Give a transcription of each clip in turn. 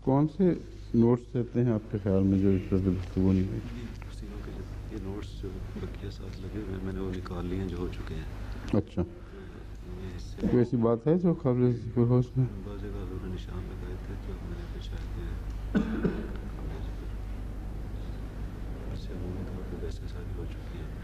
कौन से नोट्स देते हैं आपके ख्याल में जो इस पर गुफ्तगू नहीं हुई? ये नोट्स जो बकिया साथ लगे हुए मैंने वो निकाल लिए हैं जो हो चुके हैं। अच्छा, कोई ऐसी बात है जो काबिल ज़िक्र हो उसमें? बाज़ जगह उन्होंने निशान लगाए थे तो मैंने फिर शायद अमूमी तौर पर वैसे सारी हो चुकी हैं।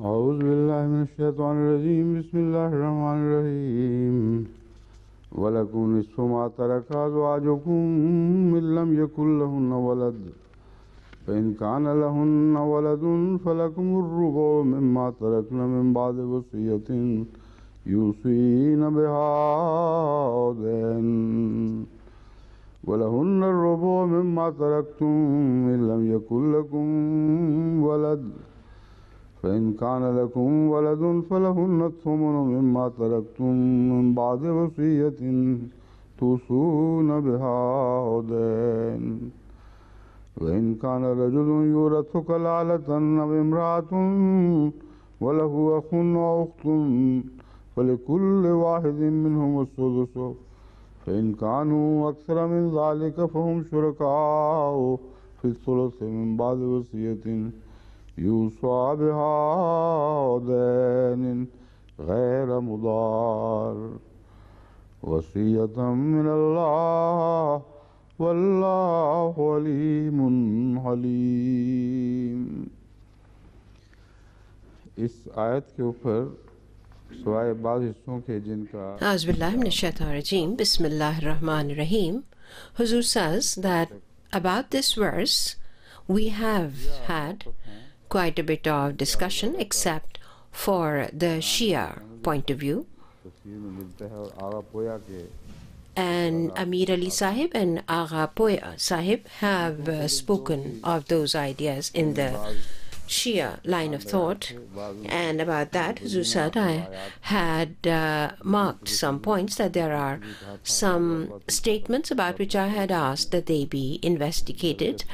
औज़ु बिल्लाहि मिनश्शैतानिर्रजीम बिस्मिल्लाहिर्रहमानिर्रहीम वलकुम निस्फु मा तरका अज़वाजुकुम इन लम यकुल लहुन्ना वलद फ़इन कान लहुन्ना वलदुन फ़लकुमुर रुबु मिम्मा तरकन मिन बादि वसियतिन यूसीना बिहा औ दैन वलहुन्ना रुबु मिम्मा तरक्तुम इन लम यकुल लकुम वलद फ़इन कान लकुम वलदुन फ़लहुन्ना थुमुनु मिम्मा तरक्तुम मिन बादि वसियतिन तूसूना बिहा औ दैन वइन कान रजुलुन युरथु कलालतन अव इम्राअतुन वलहु अखुन औ उख्तुन फलिकुल्लि वाहिदिन मिनहुमुस सुदुसु फ़इन कानू अक्सर मिन ज़ालिक फ़हुम शुरकाउ फ़िस्सुलुसि मिन बादि वसियतिन यूसा बिहा औ दैन गैर मुदार वसियतम मिनल्लाह वल्लाहु अलीमुन हलीम। इस आयत के ऊपर सवाए बाज़ हिस्सों के जिनका Auzubillahi minash-shaytanir-rajeem. Bismillahir-rahmanir-rahim. Huzur says that about this verse we have had quite a bit of discussion except for the Shia point of view. तफसीर में मिलता है और आगा पोया के And Amir Ali Sahib and Agha Poya Sahib have spoken of those ideas in the Shia line of thought, and about that Huzur said I had marked some points, that there are some statements about which I had asked that they be investigated,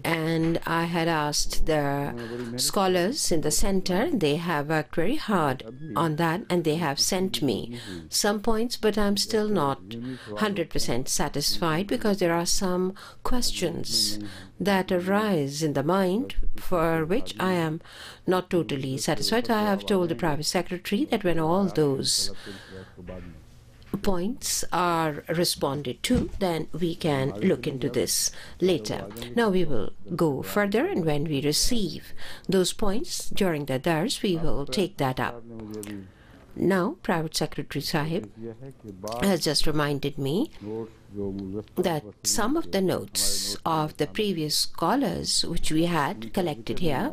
and I had asked the scholars in the center. They have worked very hard on that and they have sent me some points, but I'm still not 100% satisfied because there are some questions that arise in the mind for which I am not totally satisfied. I have told the private secretary that when all those points are responded to, then we can look into this later. Now we will go further, and when we receive those points during the dars, we will take that up. Now, Private Secretary Sahib has just reminded me that some of the notes of the previous scholars which we had collected here,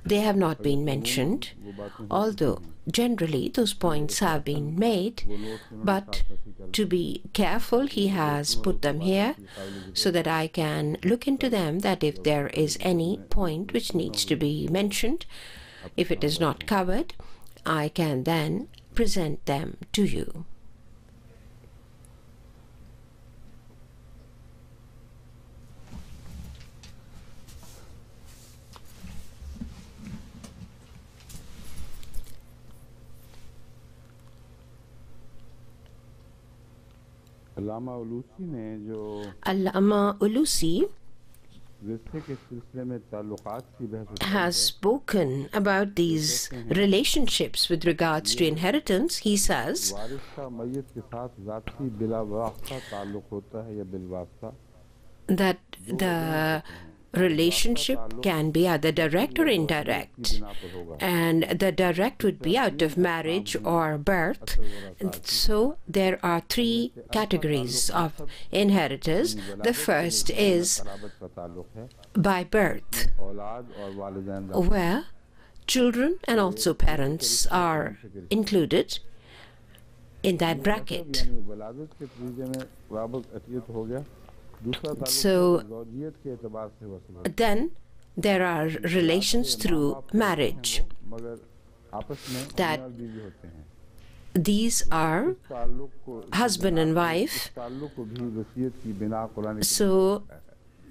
they have not been mentioned, although generally those points have been made, but to be careful, he has put them here so that I can look into them, that if there is any point which needs to be mentioned, if it is not covered, I can then present them to you. Allama Ulusi has spoken about these relationships with regards to inheritance. He says that the relationship can be either direct or indirect, and the direct would be out of marriage or birth. So there are three categories of inheritors. The first is by birth, where children and also parents are included in that bracket. So then there are relations through marriage, that these are husband and wife. So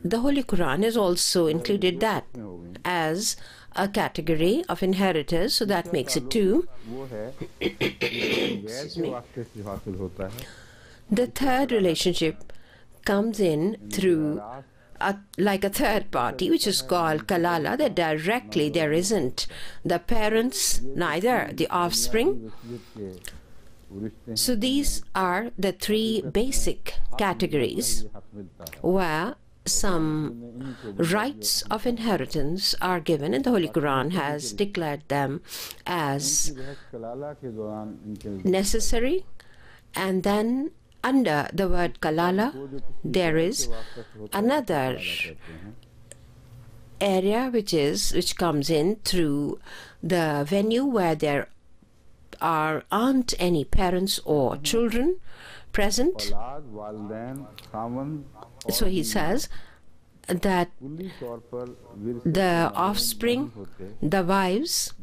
the Holy Quran has also included that as a category of inheritors, so that makes it two. Excuse me. The third relationship comes in through like a third party, which is called kalala, that directly there isn't the parents, neither the offspring. So these are the three basic categories where some rights of inheritance are given, and the Holy Quran has declared them as necessary. And then under the word kalala, there is another area which comes in through the venue where there aren't any parents or children present. So he says that the offspring, the wives,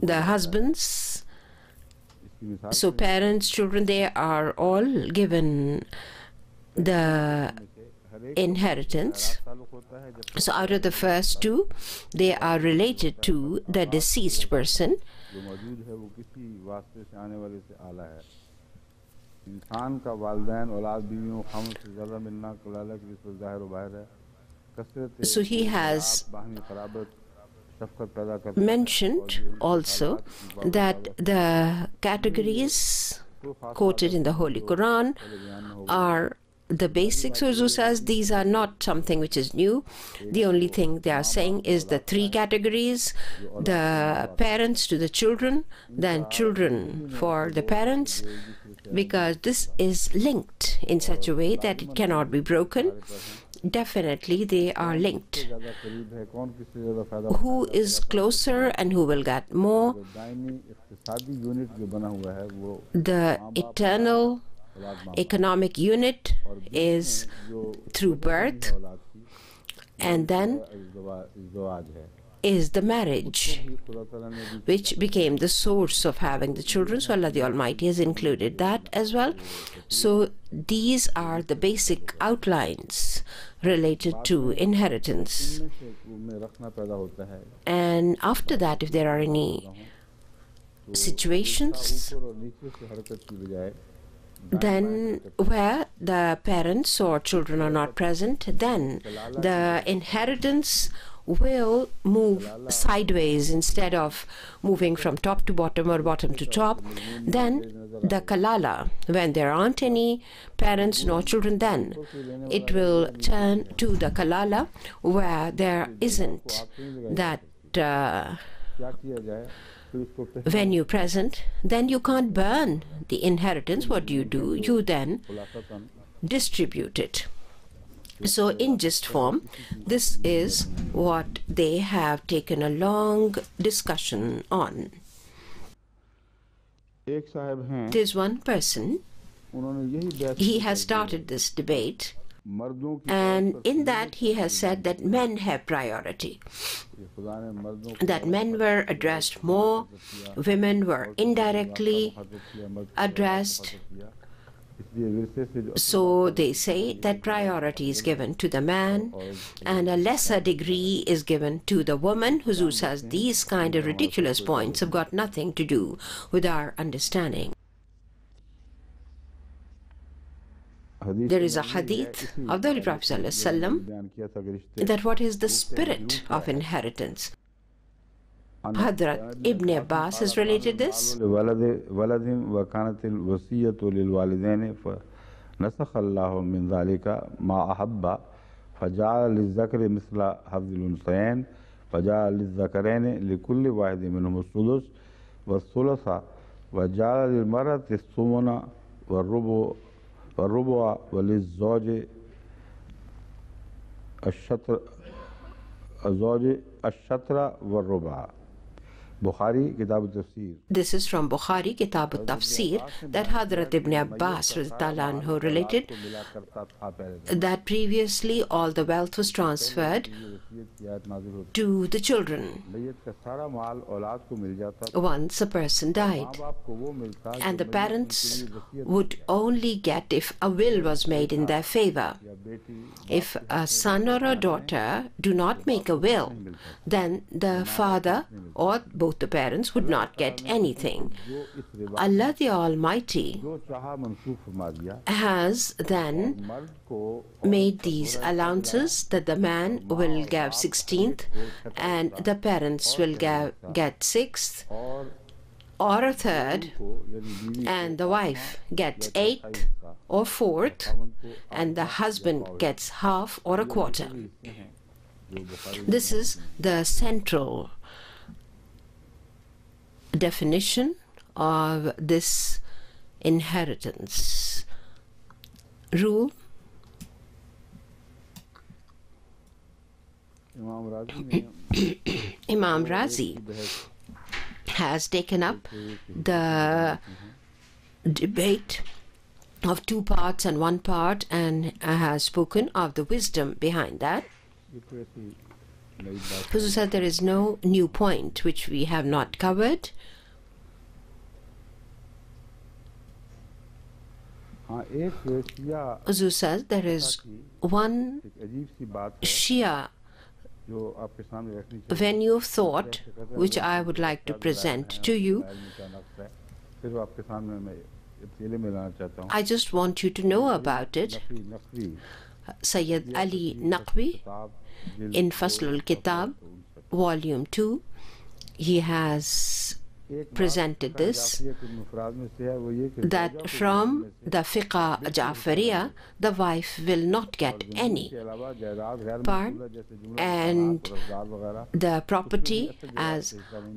the husbands, so parents, children, they are all given the inheritance. So out of the first two, they are related to the deceased person. So he has mentioned also that the categories quoted in the Holy Quran are the basics. So Huzu says these are not something which is new. The only thing they are saying is the three categories: the parents to the children, then children for the parents, because this is linked in such a way that it cannot be broken. Definitely they are linked. Who is closer and who will get more? The eternal economic unit is through birth, and then is the marriage, which became the source of having the children. So Allah the Almighty has included that as well. So these are the basic outlines related to inheritance. And after that, if there are any situations then where the parents or children are not present, then the inheritance will move sideways instead of moving from top to bottom or bottom to top. Then the kalala, when there aren't any parents nor children, then it will turn to the kalala where there isn't that venue present. Then you can't burn the inheritance. What do? You then distribute it. So in gist form, this is what they have taken a long discussion on. There's one person, he has started this debate, and in that he has said that men have priority, that men were addressed more, women were indirectly addressed. So they say that priority is given to the man and a lesser degree is given to the woman. Huzu says these kind of ridiculous points have got nothing to do with our understanding. There is a hadith of the Holy Prophet ﷺ that what is the spirit of inheritance. Hadrat Ibn Abbas has related this. نسخ الله من ذلك ما أحب فجعل للذكر مثل حظ الأنثيين فجعل للذكرين لكل واحد منهم السدس والثلث وجعل للمرأة الثمن والربع وللزوج الشطر والربع. Bukhari, Kitab al-Tafsir. This is from Bukhari, Kitab al-Tafsir, that Hadrat Ibn Abbas who related that previously all the wealth was transferred to the children once a person died. And the parents would only get if a will was made in their favor. If a son or a daughter do not make a will, then the father or both the parents would not get anything. Allah the Almighty has then made these allowances that the man will give 16th and the parents will get 6th or a third, and the wife gets 8th or 4th, and the husband gets half or a quarter. This is the central definition of this inheritance rule. Imam Razi has taken up the debate of 2 parts and 1 part and has spoken of the wisdom behind that. Huzu said there is no new point which we have not covered. Huzu says there is one Shia venue of thought which I would like to present to you. I just want you to know about it. Sayyid Ali Naqvi, in Fasl al-Kitab, Volume 2, he has presented this, that from the Fiqh Ja'fariya, the wife will not get any part, and the property as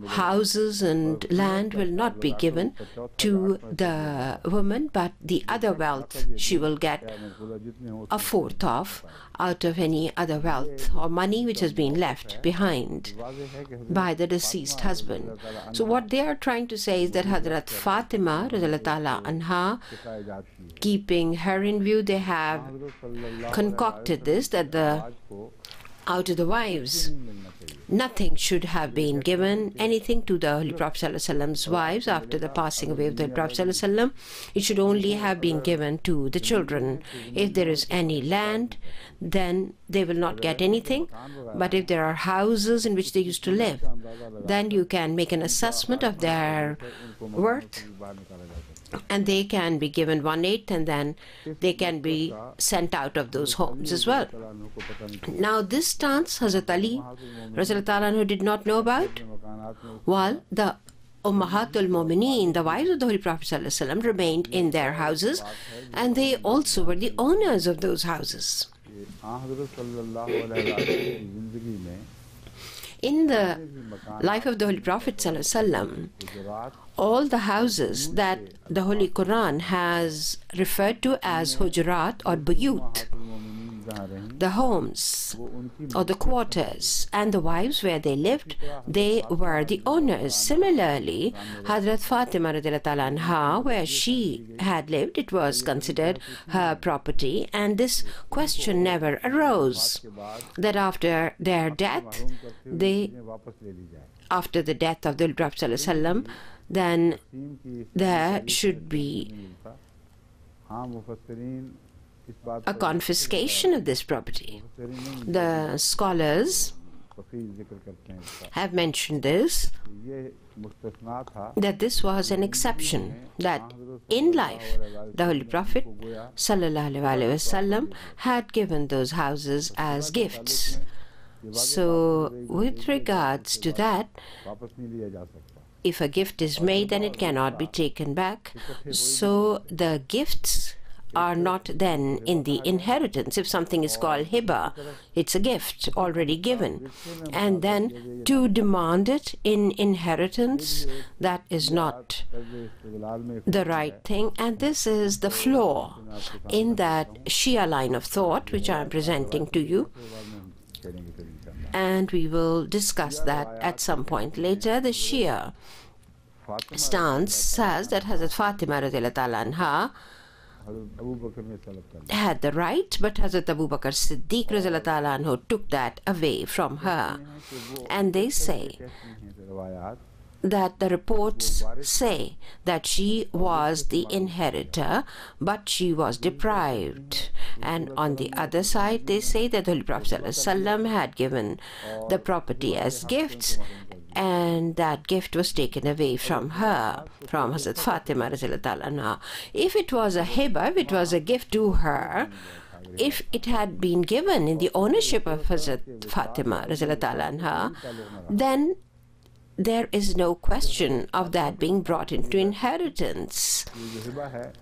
houses and land will not be given to the woman, but the other wealth she will get a 4th of out of any other wealth or money which has been left behind by the deceased husband. So what they are trying to say is that Hadrat Fatima radhiyallahu ta'ala anha, keeping her in view, they have concocted this, that out of the wives, nothing should have been given, anything to the Holy Prophet ﷺ's wives after the passing away of the Holy Prophet ﷺ. It should only have been given to the children. If there is any land, then they will not get anything. But if there are houses in which they used to live, then you can make an assessment of their worth, and they can be given 1/8, and then they can be sent out of those homes as well. Now this stance Hazrat Ali who did not know about, while the Ummahatul Mu'mineen, the wives of the Holy Prophet ﷺ, remained in their houses, and they also were the owners of those houses. In the life of the Holy Prophet ﷺ, all the houses that the Holy Quran has referred to as Hujurat or Buyut, the homes or the quarters, and the wives where they lived, they were the owners. Similarly, Hadrat Fatima radhiyallahu ta'ala anha, where she had lived, it was considered her property, and this question never arose that after their death, after the death of the Prophet sallallahu alaihi wasallam, then there should be a confiscation of this property. The scholars have mentioned this, that this was an exception, that in life, the Holy Prophet sallallahu alaihi wasallam had given those houses as gifts. So with regards to that, if a gift is made, then it cannot be taken back. So the gifts are not then in the inheritance. If something is called hiba, it's a gift already given. And then to demand it in inheritance, that is not the right thing. And this is the flaw in that Shia line of thought which I am presenting to you. And we will discuss that at some point later. The Shia stance says that Hazrat Fatima radiallahu ta'ala anha had the right, but Hazrat Abu Bakr Siddiq radiallahu ta'ala anhu took that away from her. And they say that the reports say that she was the inheritor, but she was deprived. And on the other side, they say that the Holy Prophet ﷺ had given the property as gifts, and that gift was taken away from her, from Hazrat Fatima radiallahu ta'ala anha. If it was a hiba, if it was a gift to her, if it had been given in the ownership of Hazrat Fatima radiallahu ta'ala anha, then there is no question of that being brought into inheritance.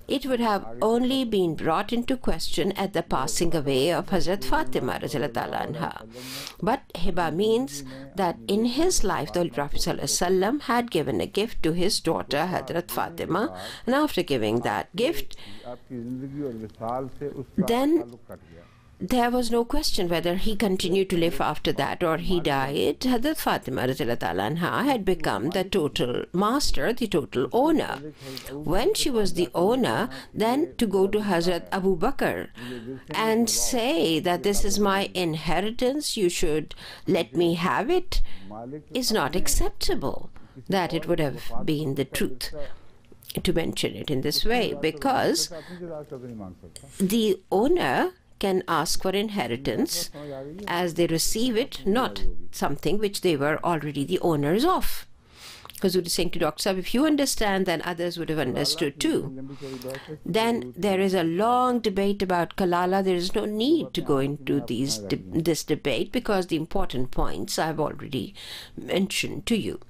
It would have only been brought into question at the passing away of Hazrat Fatima radiallahu ta'ala anha. But hiba means that in his life the Holy Prophet ﷺ had given a gift to his daughter Hazrat Fatima, and after giving that gift, then there was no question whether he continued to live after that or he died. Hazrat Fatima radiallahu ta'ala anha had become the total master, the total owner. When she was the owner, then to go to Hazrat Abu Bakr and say that this is my inheritance, you should let me have it, is not acceptable. That it would have been the truth to mention it in this way, because the owner can ask for inheritance as they receive it, not something which they were already the owners of. Because we were saying to Dr. Saab, if you understand, then others would have understood too. Then there is a long debate about Kalala. There is no need to go into this debate, because the important points I have already mentioned to you.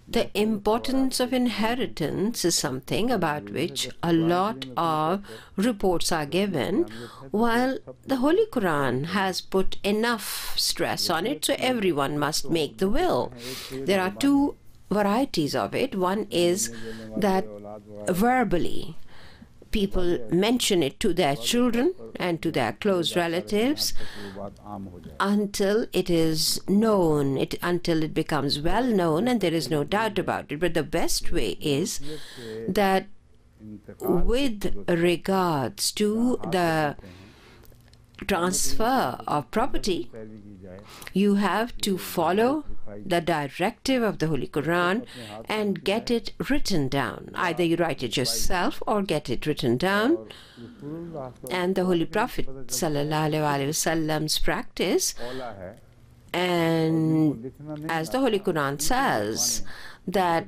The importance of inheritance is something about which a lot of reports are given, while the Holy Quran has put enough stress on it, so everyone must make the will. There are two varieties of it. One is that verbally people mention it to their children and to their close relatives until it is known, until it becomes well known and there is no doubt about it. But the best way is that with regards to the transfer of property, you have to follow the directive of the Holy Quran and get it written down. Either you write it yourself or get it written down. And the Holy Prophet ﷺ's practice, and as the Holy Quran says, that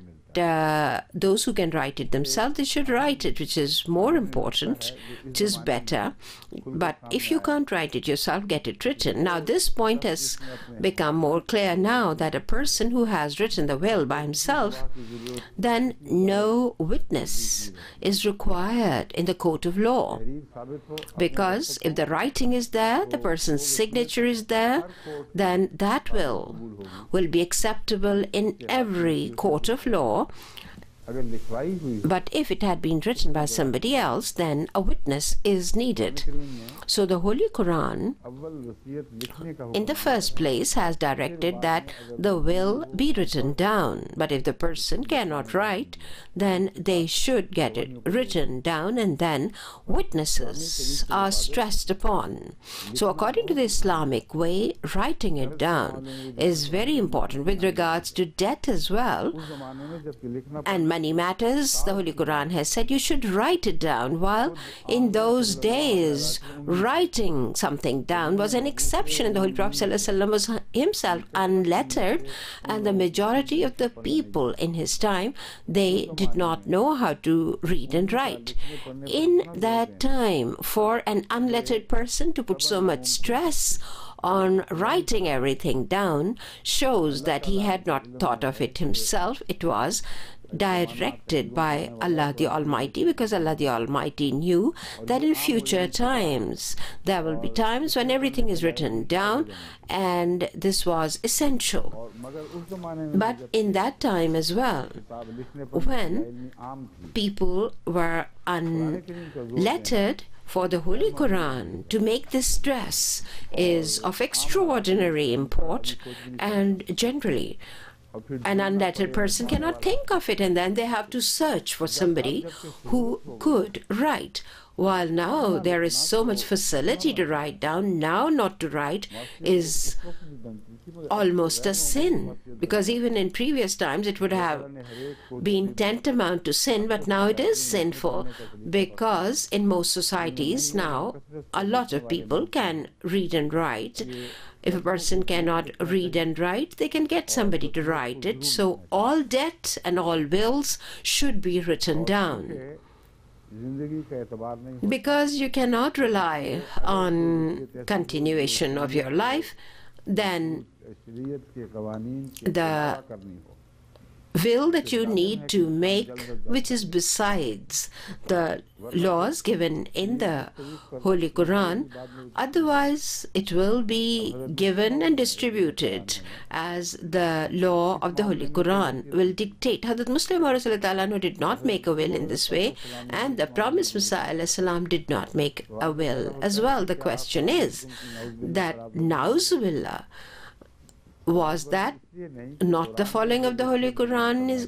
those who can write it themselves, they should write it, which is more important, which is better. But if you can't write it yourself, get it written. Now this point has become more clear now, that a person who has written the will by himself, then no witness is required in the court of law, because if the writing is there, the person's signature is there, then that will be acceptable in every court of law. But if it had been written by somebody else, then a witness is needed. So the Holy Quran, in the first place, has directed that the will be written down. But if the person cannot write, then they should get it written down, and then witnesses are stressed upon. So according to the Islamic way, writing it down is very important with regards to death as well. And money matters, the Holy Quran has said you should write it down. While in those days, writing something down was an exception, and the Holy Prophet ﷺ was himself unlettered, and the majority of the people in his time, they did not know how to read and write. In that time, for an unlettered person to put so much stress on writing everything down shows that he had not thought of it himself. It was directed by Allah the Almighty, because Allah the Almighty knew that in future times there will be times when everything is written down, and this was essential. But in that time as well, when people were unlettered, for the Holy Quran to make this stress is of extraordinary import, and generally an unlettered person cannot think of it, and then they have to search for somebody who could write. While now there is so much facility to write down, now not to write is almost a sin, because even in previous times it would have been tantamount to sin, but now it is sinful, because in most societies now a lot of people can read and write. If a person cannot read and write, they can get somebody to write it. So all debt and all wills should be written down, because you cannot rely on continuation of your life. Then the will that you need to make, which is besides the laws given in the Holy Quran, otherwise it will be given and distributed as the law of the Holy Quran will dictate. Hazrat Muslim Maud did not make a will in this way, and the promised Messiah ﷺ did not make a will as well. The question is that Nauzubillah, was that not the following of the Holy Quran is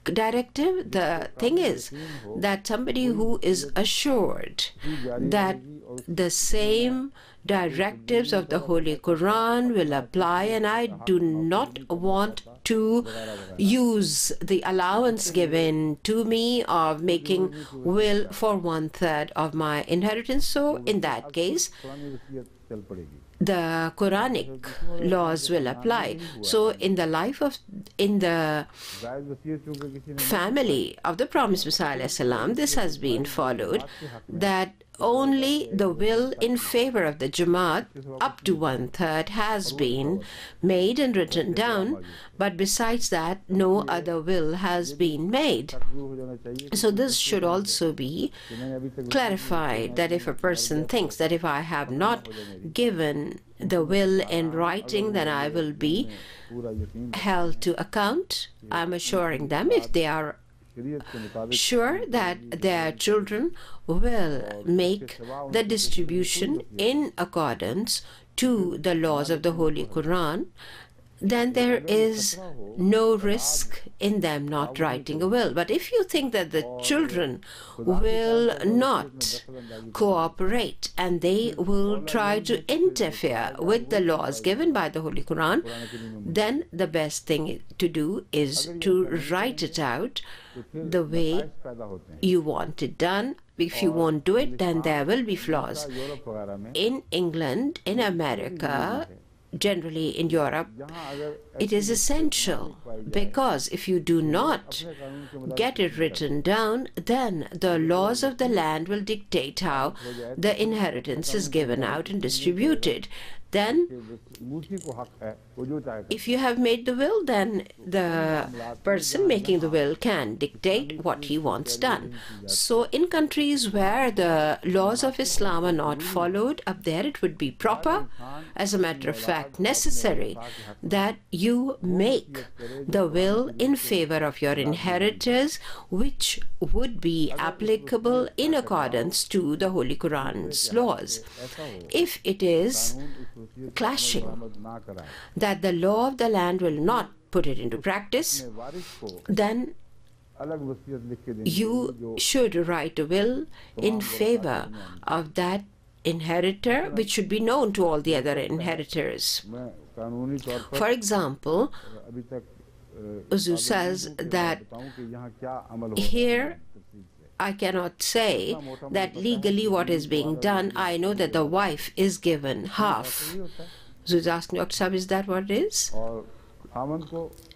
directive? The thing is that somebody who is assured that the same directives of the Holy Quran will apply, and I do not want to use the allowance given to me of making will for 1/3 of my inheritance. So in that case, the Quranic laws will apply. So in the life of, in the family of the promised Messiah ﷺ, this has been followed, that only the will in favor of the Jamaat up to 1/3 has been made and written down, but besides that no other will has been made. So this should also be clarified, that if a person thinks that if I have not given the will in writing, then I will be held to account, I'm assuring them, if they are sure that their children will make the distribution in accordance to the laws of the Holy Quran, then there is no risk in them not writing a will. But if you think that the children will not cooperate and they will try to interfere with the laws given by the Holy Quran, then the best thing to do is to write it out the way you want it done. If you won't do it, then there will be flaws. In England, in America, generally in Europe, it is essential, because if you do not get it written down, then the laws of the land will dictate how the inheritance is given out and distributed. Then, if you have made the will, then the person making the will can dictate what he wants done. So in countries where the laws of Islam are not followed, up there it would be proper, as a matter of fact necessary, that you make the will in favor of your inheritors, which would be applicable in accordance to the Holy Quran's laws. If it is clashing, that the law of the land will not put it into practice, then you should write a will in favor of that inheritor, which should be known to all the other inheritors. For example, Uzu says that here I cannot say that legally what is being done. I know that the wife is given half. Uzu is asking, Dr. Sahib, is that what it is?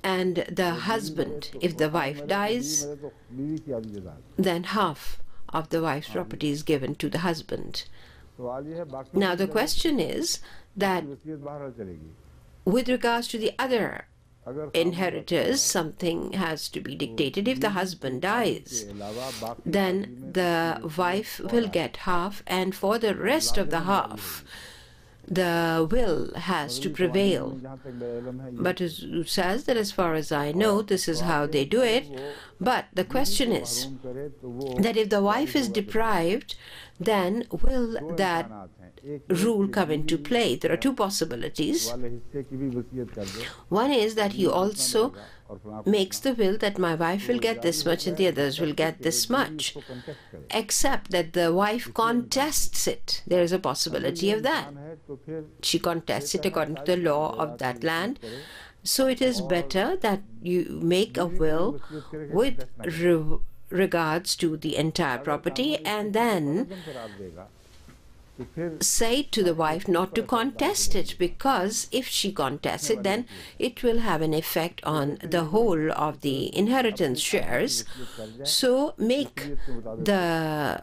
And the husband, if the wife dies, then half of the wife's property is given to the husband. Now the question is that with regards to the other inheritors, something has to be dictated. If the husband dies, then the wife will get half, and for the rest of the half, the will has to prevail. But it says that as far as I know, this is how they do it. But the question is that if the wife is deprived, then will that rule come into play? There are two possibilities. One is that he also makes the will that my wife will get this much and the others will get this much, except that the wife contests it. There is a possibility of that. She contests it according to the law of that land. So it is better that you make a will with regards to the entire property, and then say to the wife not to contest it, because if she contests it, then it will have an effect on the whole of the inheritance shares. So make the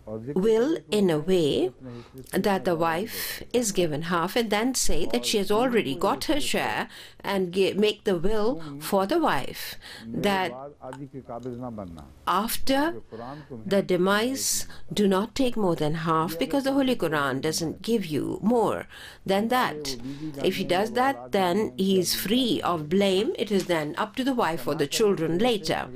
will in a way that the wife is given half, and then say that she has already got her share, and make the will for the wife that after the demise do not take more than half, because the Holy Quran doesn't give you more than that. If he does that, then he is free of blame. It is then up to the wife or the children later.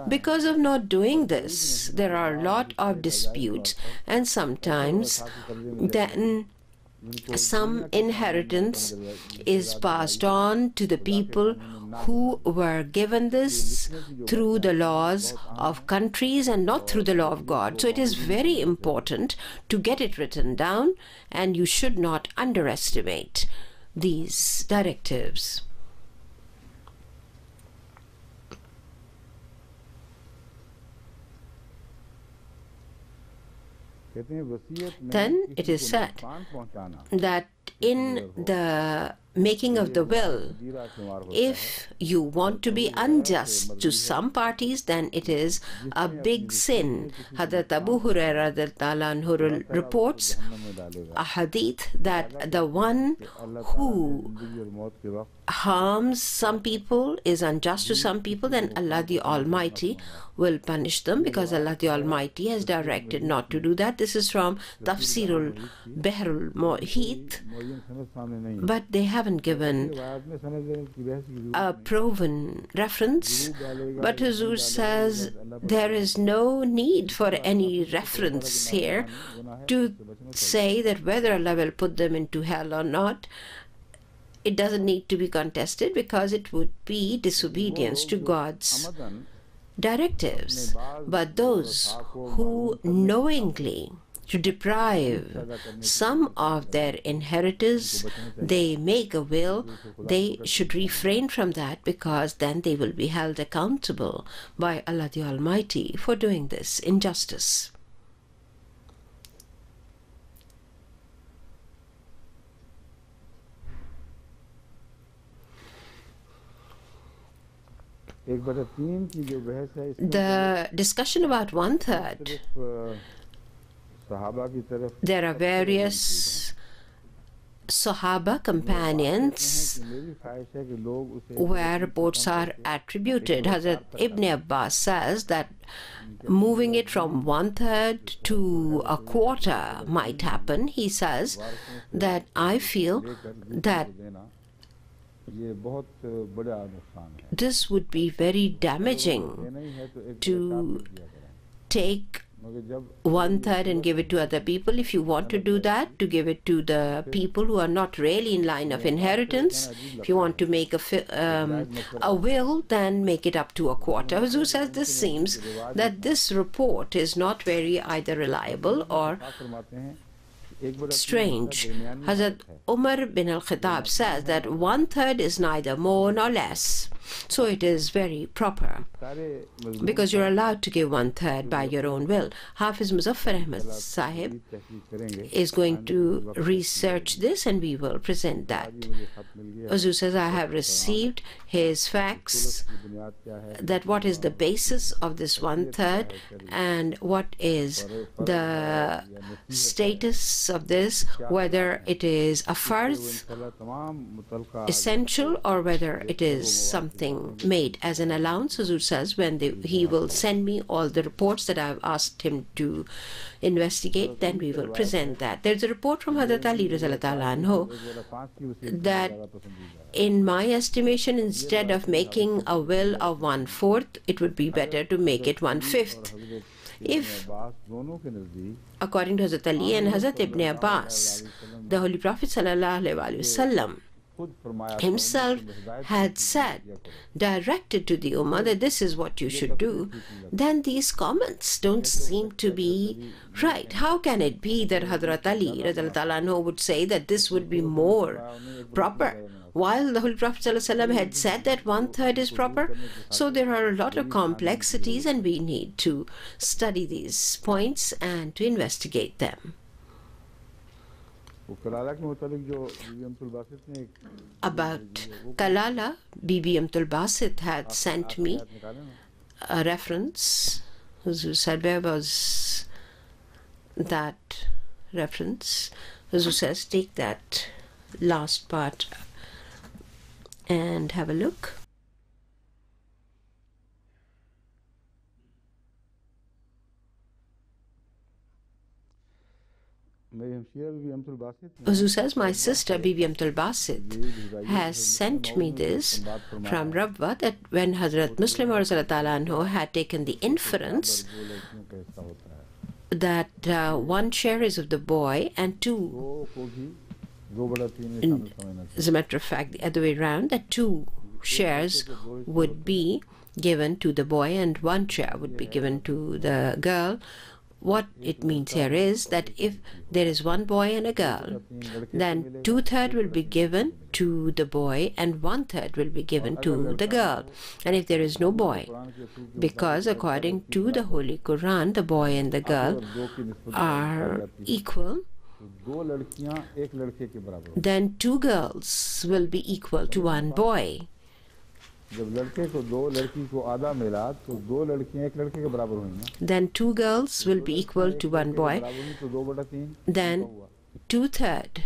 Because of not doing this, there are a lot of disputes, and sometimes then some inheritance is passed on to the people who were given this through the laws of countries and not through the law of God. So it is very important to get it written down, and you should not underestimate these directives. Then it is said that in the making of the will, if you want to be unjust to some parties, then it is a big sin. Hazrat Abu Hurairah reports a hadith that the one who harms some people, is unjust to some people, then Allah the Almighty will punish them, because Allah the Almighty has directed not to do that. This is from Tafsirul Bahrul Muhit, but they haven't given a proven reference. But Huzur says there is no need for any reference here to say that whether Allah will put them into hell or not. It doesn't need to be contested, because it would be disobedience to God's directives. But those who knowingly to deprive some of their inheritors, they make a will, they should refrain from that, because then they will be held accountable by Allah the Almighty for doing this injustice. The discussion about 1/3, there are various Sahaba companions where reports are attributed. Hazrat Ibn Abbas says that moving it from 1/3 to a quarter might happen. He says that I feel that this would be very damaging to take 1/3 and give it to other people. If you want to do that, to give it to the people who are not really in line of inheritance, if you want to make a will, then make it up to a quarter. Huzur says this seems that this report is not very either reliable or strange. Hazrat Umar bin al-Khattab says that 1/3 is neither more nor less. So it is very proper, because you're allowed to give 1/3 by your own will. Hafiz Muzaffar Ahmad Sahib is going to research this and we will present that. Huzur says, I have received his facts, that what is the basis of this 1/3 and what is the status of this, whether it is a farz, essential, or whether it is something made as an allowance. Huzur says when he will send me all the reports that I've asked him to investigate, then we will present that. There's a report from Hazrat Ali Radhiyallahu anhu that in my estimation, instead of making a will of 1/4, it would be better to make it 1/5. If, according to Hazrat Ali and Hazrat Ibn Abbas, the Holy Prophet ﷺ himself had said, directed to the Ummah, that this is what you should do, then these comments don't seem to be right. How can it be that Hazrat Ali radhiyallahu anhu would say that this would be more proper, while the Holy Prophet ﷺ had said that 1/3 is proper? So there are a lot of complexities and we need to study these points and to investigate them. About Kalala, Bibi Amtul Basit had sent me a reference. Huzur said, where was that reference? Huzur says, take that last part and have a look. Huzur says, my sister Bibi Amtul Basit has sent me this from Rabwa, that when Hazrat Muslim anhu had taken the inference that 1 share is of the boy and 2, as a matter of fact, the other way around, that 2 shares would be given to the boy and 1 share would be given to the girl. What it means here is that if there is 1 boy and a girl, then 2/3 will be given to the boy and 1/3 will be given to the girl. And if there is no boy, because according to the Holy Quran, the boy and the girl are equal, then 2 girls will be equal to 1 boy. Then 2 girls will be equal to 1 boy. Then 2/3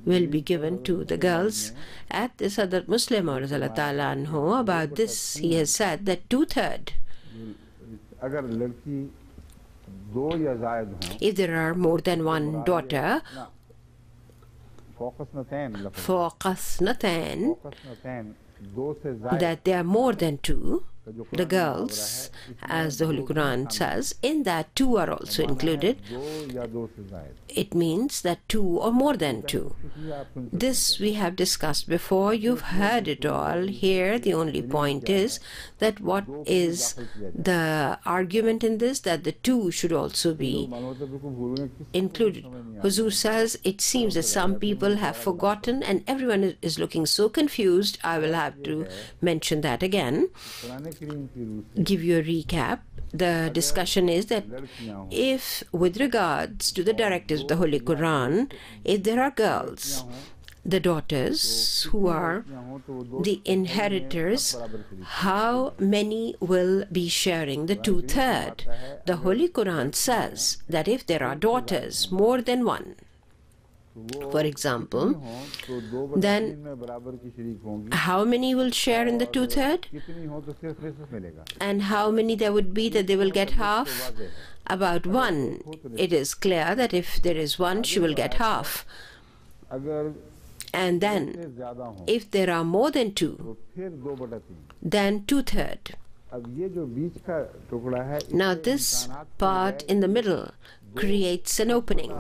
will be given to the girls. At this Hazrat Muslim anhu, about this, he has said that 2/3, if there are more than 1 daughter, that they are more than 2, the girls, as the Holy Quran says, in that 2 are also included. It means that 2 or more than 2. This we have discussed before. You've heard it all. Here the only point is that what is the argument in this, that the 2 should also be included. Huzur says, it seems that some people have forgotten and everyone is looking so confused. I will have to mention that again. Give you a recap. The discussion is that if, with regards to the directives of the Holy Quran, if there are girls, the daughters who are the inheritors, how many will be sharing the 2/3? The Holy Quran says that if there are daughters, more than 1, for example, then how many will share in the 2/3? And how many there would be that they will get half? About 1. It is clear that if there is 1, she will get half. And then, if there are more than 2, then 2/3. Now this part in the middle creates an opening.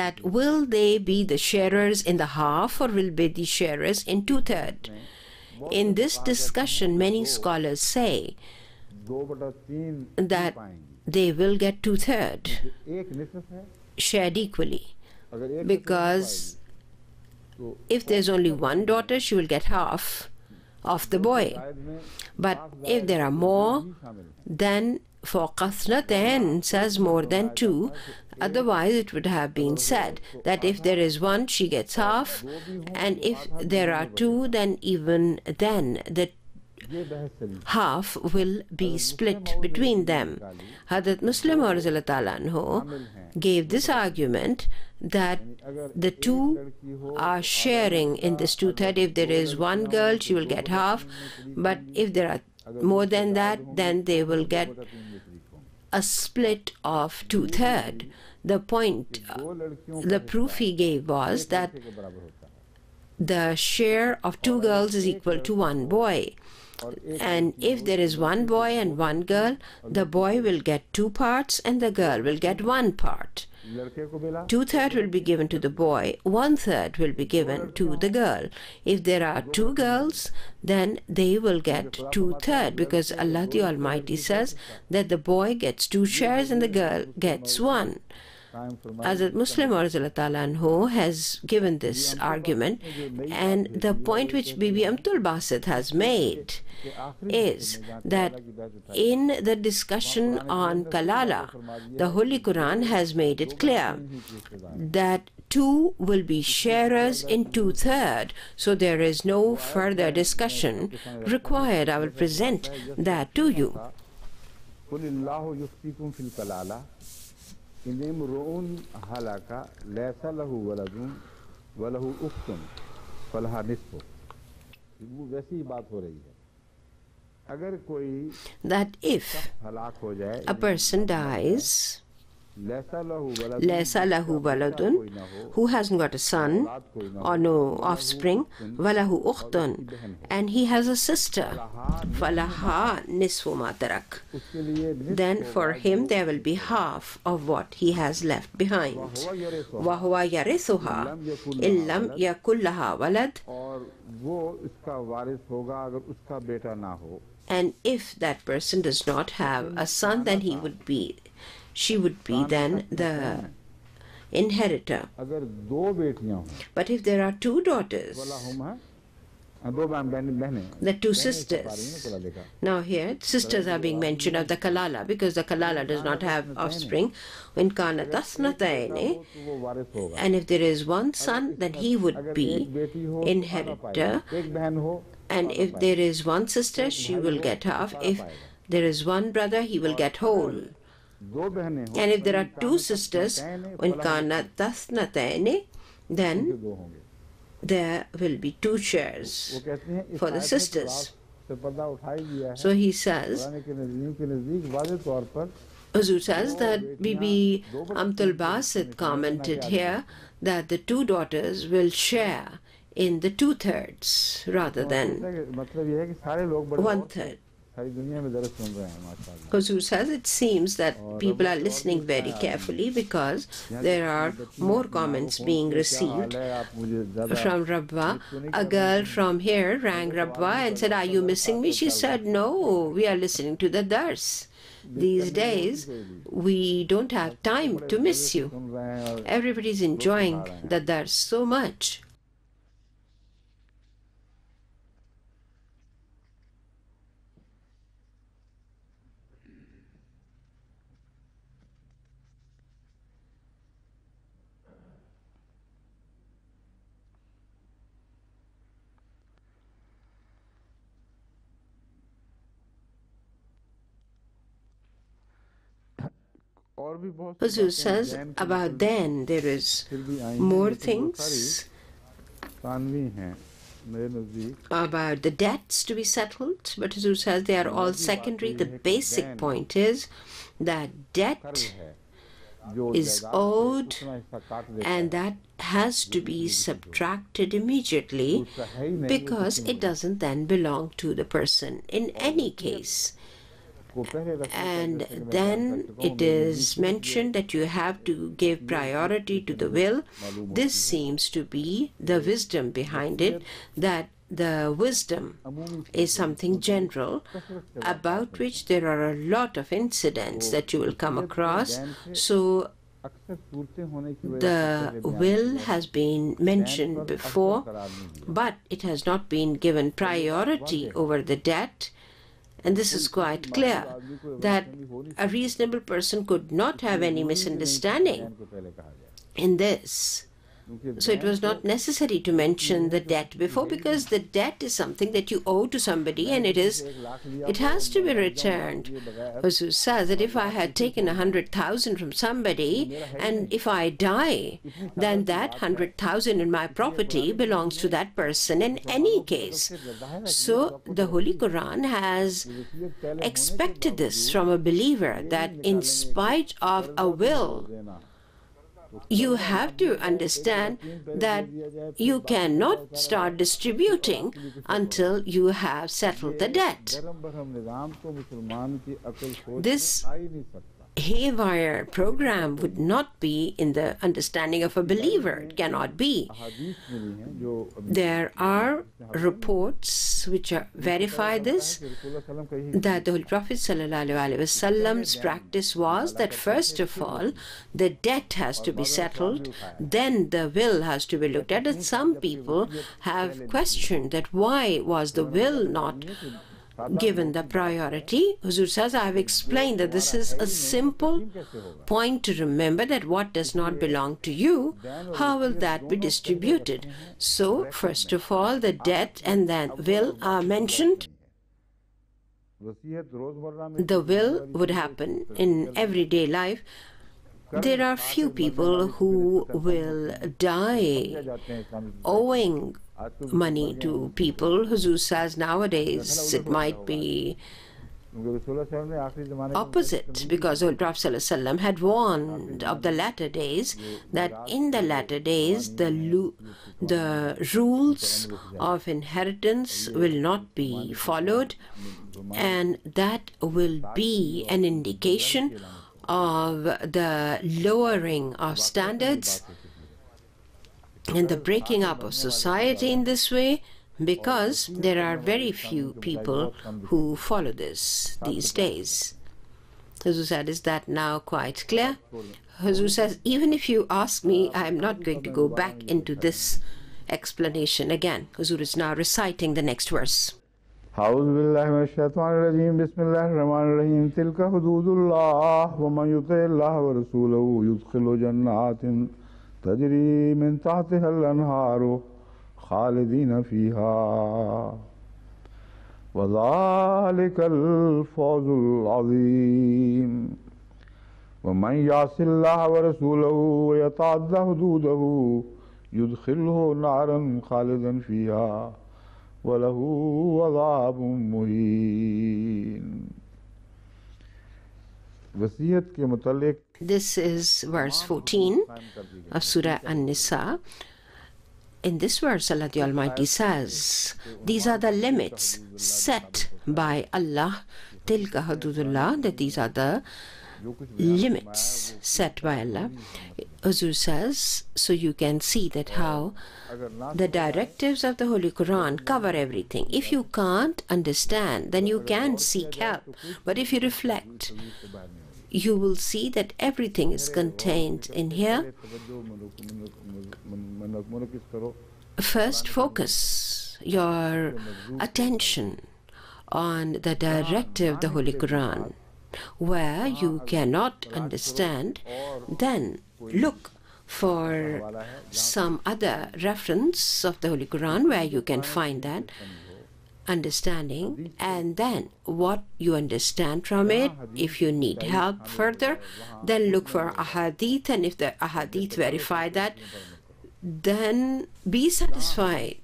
That will they be the sharers in the half or will be the sharers in 2/3? In this discussion, many scholars say that they will get 2/3 एक निसफ है, shared equally. अगर एक Because if there's only one daughter, she will get half of the boy. But if there are more, then for qasnatain says more than 2. Otherwise, it would have been said that if there is 1, she gets half, and if there are 2, then even then the half will be split between them. Hazrat Muslim Anhu gave this argument that the two are sharing in this 2/3. If there is one girl, she will get half, but if there are more than that, then they will get a split of 2/3. The point, the proof he gave was that the share of 2 girls is equal to 1 boy. And if there is 1 boy and 1 girl, the boy will get 2 parts and the girl will get 1 part. 2/3 will be given to the boy, 1/3 will be given to the girl. If there are 2 girls, then they will get 2/3, because Allah the Almighty says that the boy gets 2 shares and the girl gets 1. Hazrat Muslim Anhu has given this argument, and the point which Bibi Abdul Basit has made is that in the discussion on Kalala, the Holy Quran has made it clear that 2 will be sharers in 2/3, so there is no further discussion required. I will present that to you. इन्मरुउन हलाका लैसा लहू वलदुन वलहू उख्तुन फलहा निस्फु। वो वैसी बात हो रही है, अगर कोई that if हलाक हो जाए, a person dies, Laysa lahu waladun, who hasn't got a son or no offspring, walahu ukhtun, and he has a sister, falaha nisfu ma tarak, then for him there will be half of what he has left behind. Wa huwa yarithuha illam yakul laha walad, और वो इसका वारिस होगा अगर उसका बेटा ना हो. And if that person does not have a son, then she would be then the inheritor. अगर दो बेटियां हों, But if there are 2 daughters, दो बहनें, the 2 sisters. Now here, sisters are being mentioned of the Kalala, because the Kalala does not have offspring. When kana tasnataini, and if there is 1 son, then he would be inheritor. And if there is 1 sister, she will get half. If there is 1 brother, he will get whole. And if there are 2 sisters, when kana tasnataini, then there will be 2 shares for the sisters. So he says, Huzur says that Bibi Abdul Basit commented here that the 2 daughters will share in the 2/3 rather than 1/3. Huzur says it seems that people are listening very carefully, because there are more comments being received from Rabwa. A girl from here rang Rabwa and said, "Are you missing me?" She said, "No, we are listening to the dars. These days, we don't have time to miss you. Everybody's enjoying the dars so much." Huzur says about then there is more things about the debts to be settled, but Huzur says they are all secondary. The basic point is that debt is owed, and that has to be subtracted immediately, because it doesn't then belong to the person in any case. And then it is mentioned that you have to give priority to the will. This seems to be the wisdom behind it, that the wisdom is something general about which there are a lot of incidents that you will come across. So the will has been mentioned before, but it has not been given priority over the debt. And this is quite clear that a reasonable person could not have any misunderstanding in this. So it was not necessary to mention the debt before, because the debt is something that you owe to somebody, and it has to be returned. Huzur says that if I had taken 100,000 from somebody, and if I die, then that 100,000 in my property belongs to that person in any case. So the Holy Quran has expected this from a believer, that in spite of a will, you have to understand that you cannot start distributing until you have settled the debt. This haywire program would not be in the understanding of a believer. It cannot be. There are reports which verify this, that the Holy Prophet ﷺ's practice was that first of all the debt has to be settled, then the will has to be looked at. And some people have questioned that why was the will not given the priority. Huzur says, I have explained that this is a simple point to remember, that what does not belong to you, how will that be distributed? So first of all the debt and then will are mentioned. The will would happen in everyday life. There are few people who will die owing money to people. Huzur says nowadays it might be opposite, because the Prophet ﷺ had warned of the latter days, that in the latter days the rules of inheritance will not be followed, and that will be an indication of the lowering of standards and the breaking up of society in this way, because there are very few people who follow this these days. Huzur said, is that now quite clear? Huzur says, even if you ask me, I am not going to go back into this explanation again. Huzur is now reciting the next verse. أعوذ بالله من الشيطان الرجيم بسم الله الرحمن الرحيم تلك حدود الله ومن يطع الله ورسوله يدخل جنات تجري من تحتها الأنهار خالدين فيها وذلك الفوز العظيم ومن يعص الله ورسوله ويتعدى حدوده يدخله نارا خالدا فيها وله عذاب مهين. This is verse 14 of Surah An-Nisaa. In this verse, Allah the Almighty says, these are the limits set by Allah, tilka hududullah, that these are the limits set by Allah. Huzur says, so you can see that how the directives of the Holy Quran cover everything. If you can't understand, then you can seek help. But if you reflect, you will see that everything is contained in here. First, focus your attention on the directive of the Holy Quran. Where you cannot understand, then look for some other reference of the Holy Quran where you can find that understanding, and then what you understand from it. If you need help further, then look for ahadith, and if the ahadith verify that, then be satisfied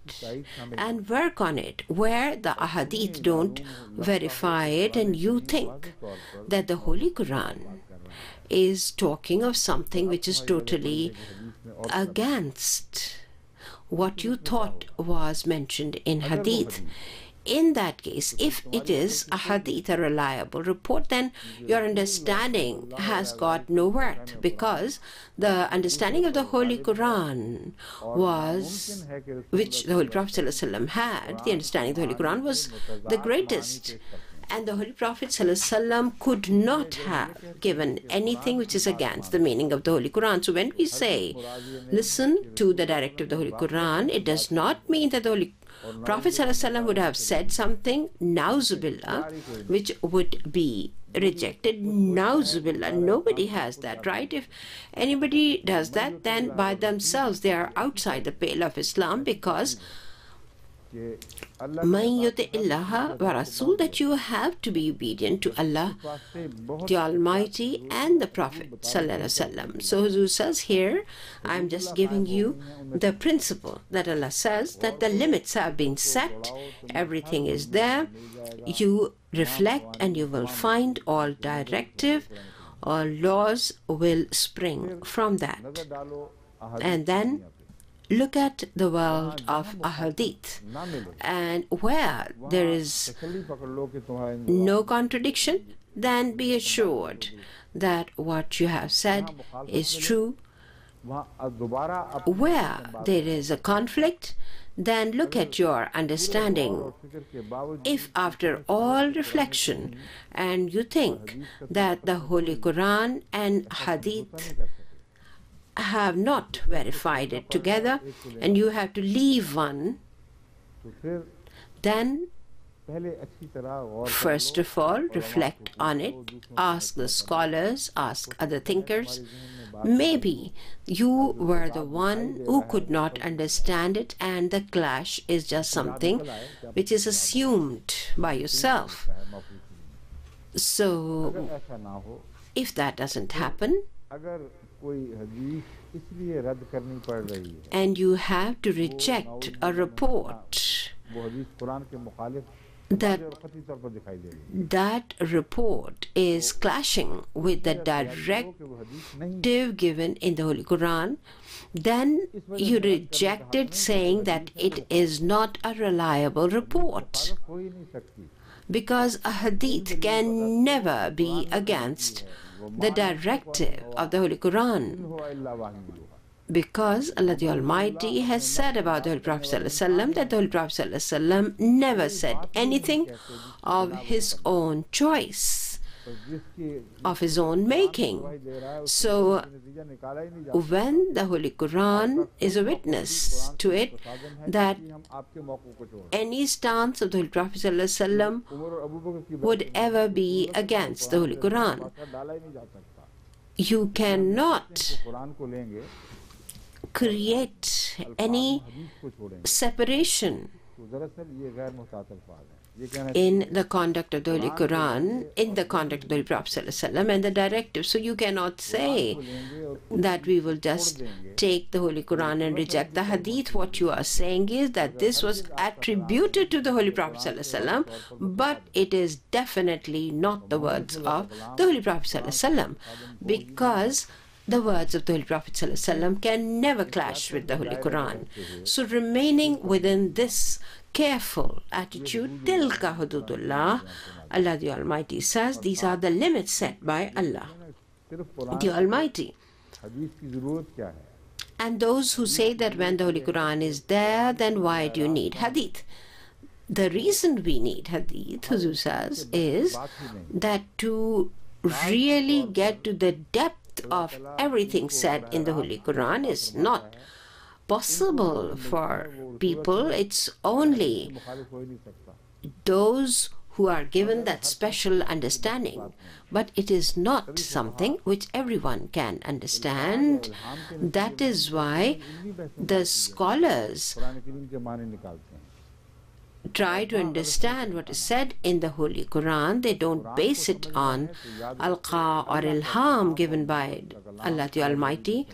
and work on it. Where the ahadith don't verify it and you think that the Holy Quran is talking of something which is totally against what you thought was mentioned in hadith, in that case, if it is a hadith, a reliable report, then your understanding has got no worth, because the understanding of the Holy Quran was, which the Holy Prophet ﷺ had, the understanding of the Holy Quran was the greatest. And the Holy Prophet ﷺ could not have given anything which is against the meaning of the Holy Quran. So when we say, listen to the directive of the Holy Quran, it does not mean that the Holy Prophet ﷺ would have said something, nauzubillah, which would be rejected. Nauzubillah, nobody has that right. If anybody does that, then by themselves they are outside the pale of Islam, because that you have to be obedient to Allah, the Almighty, and the Prophet ﷺ. So Huzur says here, I'm just giving you the principle that Allah says that the limits have been set, everything is there. You reflect and you will find all directive, all laws will spring from that. And then look at the world of ahadith, and where there is no contradiction, then be assured that what you have said is true. Where there is a conflict, then look at your understanding. If after all reflection and you think that the Holy Quran and Hadith have not verified it together and you have to leave one, then first of all reflect on it, ask the scholars, ask other thinkers. Maybe you were the one who could not understand it and the clash is just something which is assumed by yourself. So if that doesn't happen, and you have to reject a report that report is clashing with the directive given in the Holy Quran, then you reject it, saying that it is not a reliable report, because a hadith can never be against the directive of the Holy Quran, because Allah the Almighty has said about the Holy Prophet ﷺ that the Holy Prophet ﷺ never said anything of his own choice, of his own making. So when the Holy Quran is a witness to it, that any stance of the Holy Prophet ﷺ would ever be against the Holy Quran, you cannot create any separation in the conduct of the Holy Quran, in the conduct of the Holy Prophet ﷺ and the directive. So you cannot say that we will just take the Holy Quran and reject the Hadith. What you are saying is that this was attributed to the Holy Prophet ﷺ, but it is definitely not the words of the Holy Prophet ﷺ, because the words of the Holy Prophet ﷺ can never clash with the Holy Quran. So remaining within this careful attitude, tilka hududullah, Allah the Almighty says, these are the limits set by Allah the Almighty. And those who say that when the Holy Quran is there, then why do you need hadith? The reason we need hadith, Huzur says, is that to really get to the depth of everything said in the Holy Quran is not possible for people. It's only those who are given that special understanding, but it is not something which everyone can understand. That is why the scholars try to understand what is said in the Holy Quran. They don't base it on alqa or ilham given by Allah the Almighty,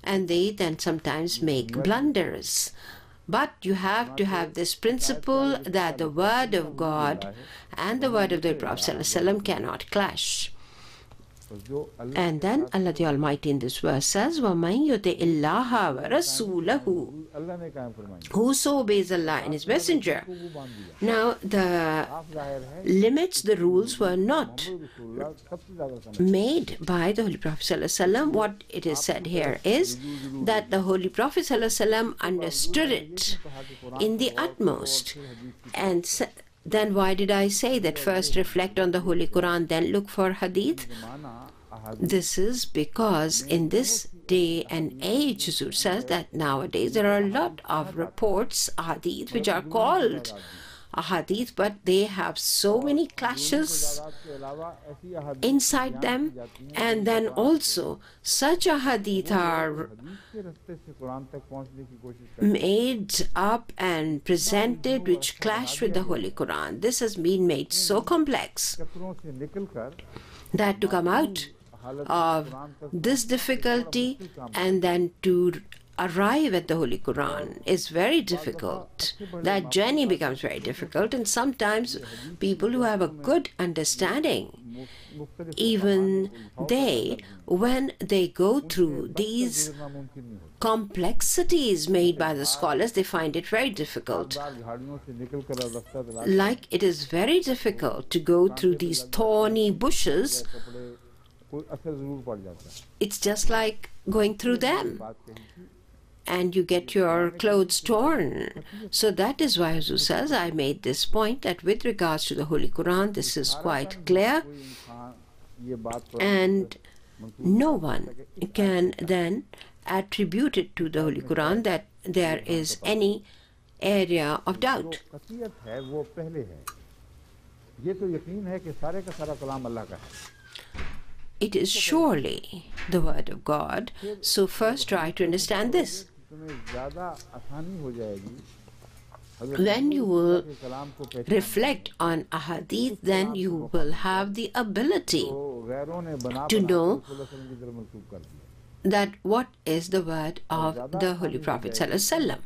and they then sometimes make blunders. But you have to have this principle that the word of God and the word of the Prophet ﷺ cannot clash. And then Allah the Almighty in this verse says, وَمَنْ يُطِعِ اللَّهَ وَرَسُولَهُ, whoso obeys Allah and His Messenger. Now the limits, the rules were not made by the Holy Prophet ﷺ. What it is said here is that the Holy Prophet ﷺ understood it in the utmost. And then why did I say that first reflect on the Holy Quran, then look for hadith? This is because in this day and age, Huzur says that nowadays there are a lot of reports, hadith, which are called hadith, but they have so many clashes inside them. And then also such a hadith are made up and presented which clash with the Holy Quran. This has been made so complex that to come out of this difficulty and then to arrive at the Holy Quran is very difficult. That journey becomes very difficult, and sometimes people who have a good understanding, even they, when they go through these complexities made by the scholars, they find it very difficult. Like it is very difficult to go through these thorny bushes. It's just like going through them, and you get your clothes torn. So that is why Huzur says, I made this point that with regards to the Holy Quran, this is quite clear, and no one can then attribute it to the Holy Quran that there is any area of doubt. It is surely the word of God. So first try to understand this. When you will reflect on a hadith, then you will have the ability to know that what is the word of the Holy Prophet ﷺ.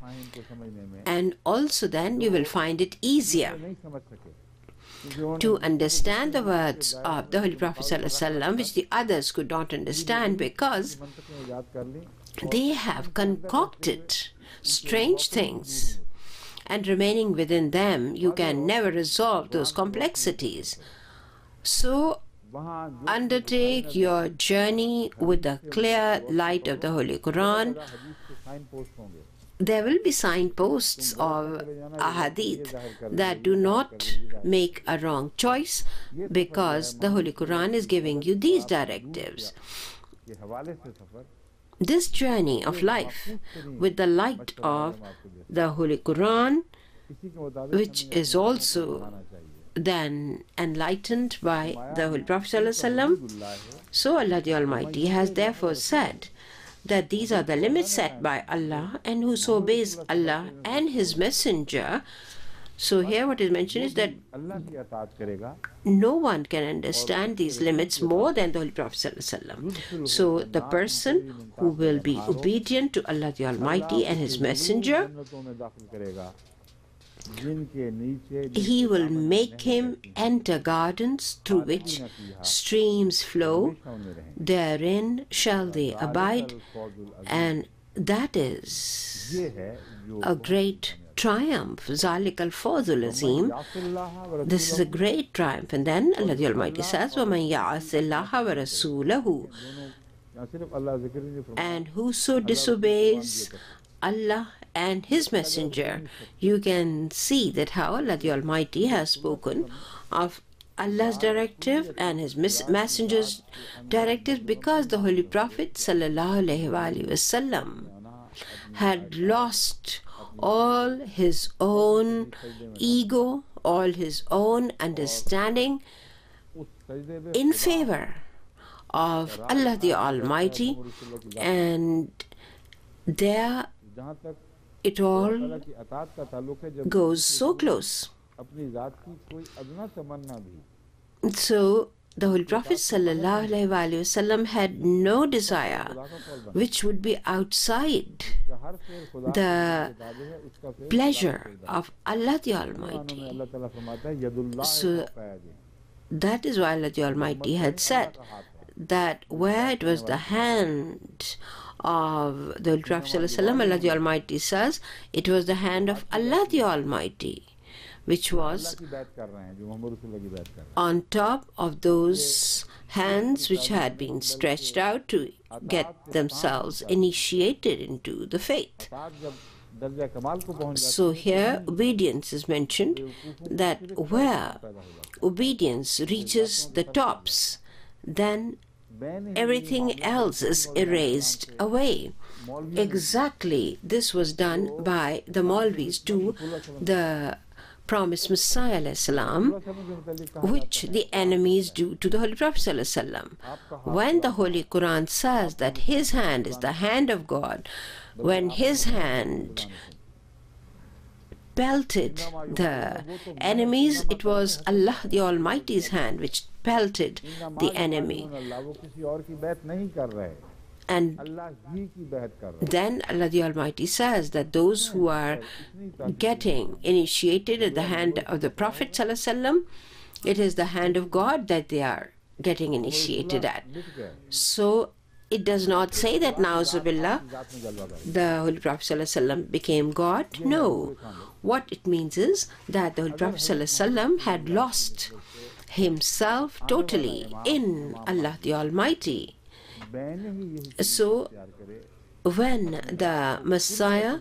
And also then you will find it easier to understand the words of the Holy Prophet ﷺ, which the others could not understand because they have concocted strange things, and remaining within them, you can never resolve those complexities. So undertake your journey with the clear light of the Holy Quran. There will be signposts of a hadith that do not make a wrong choice, because the Holy Quran is giving you these directives. This journey of life with the light of the Holy Quran, which is also then enlightened by the Holy Prophet ﷺ. So Allah the Almighty has therefore said that these are the limits set by Allah, and whoso obeys Allah and His Messenger. So here what is mentioned is that no one can understand these limits more than the Holy Prophet ﷺ. So the person who will be obedient to Allah the Almighty and His Messenger, He will make him enter gardens through which streams flow. Therein shall they abide, and that is a great triumph. ذَلِكَ الْفَوْزُ الْعَظِيمُ. This is a great triumph. And then Allah the Almighty says, وَمَنْ يَعْصِ اللَّهَ وَرَسُولَهُ, and whoso disobeys Allah and His Messenger. You can see that how Allah the Almighty has spoken of Allah's directive and His Messenger's directive, because the Holy Prophet ﷺ had lost all his own ego, all his own understanding in favor of Allah the Almighty, and there it all goes so close. So the Holy Prophet ﷺ had no desire which would be outside the pleasure of Allah the Almighty. So that is why Allah the Almighty had said that where it was the hand of the Holy Prophet ﷺ, Allah the Almighty says, it was the hand of Allah the Almighty, which was on top of those hands which had been stretched out to get themselves initiated into the faith. So here obedience is mentioned, that where obedience reaches the tops, then everything else is erased away. Exactly this was done by the Maulvis to the promised Messiah ﷺ, which the enemies do to the Holy Prophet ﷺ. When the Holy Quran says that his hand is the hand of God, when his hand pelted the enemies, it was Allah the Almighty's hand which pelted the enemy. And then Allah the Almighty says that those who are getting initiated at the hand of the Prophet ﷺ, it is the hand of God that they are getting initiated at. So it does not say that Na'uzubillah, the Holy Prophet ﷺ became God. No. What it means is that the Holy Prophet ﷺ had lost himself totally in Allah the Almighty. So when the Messiah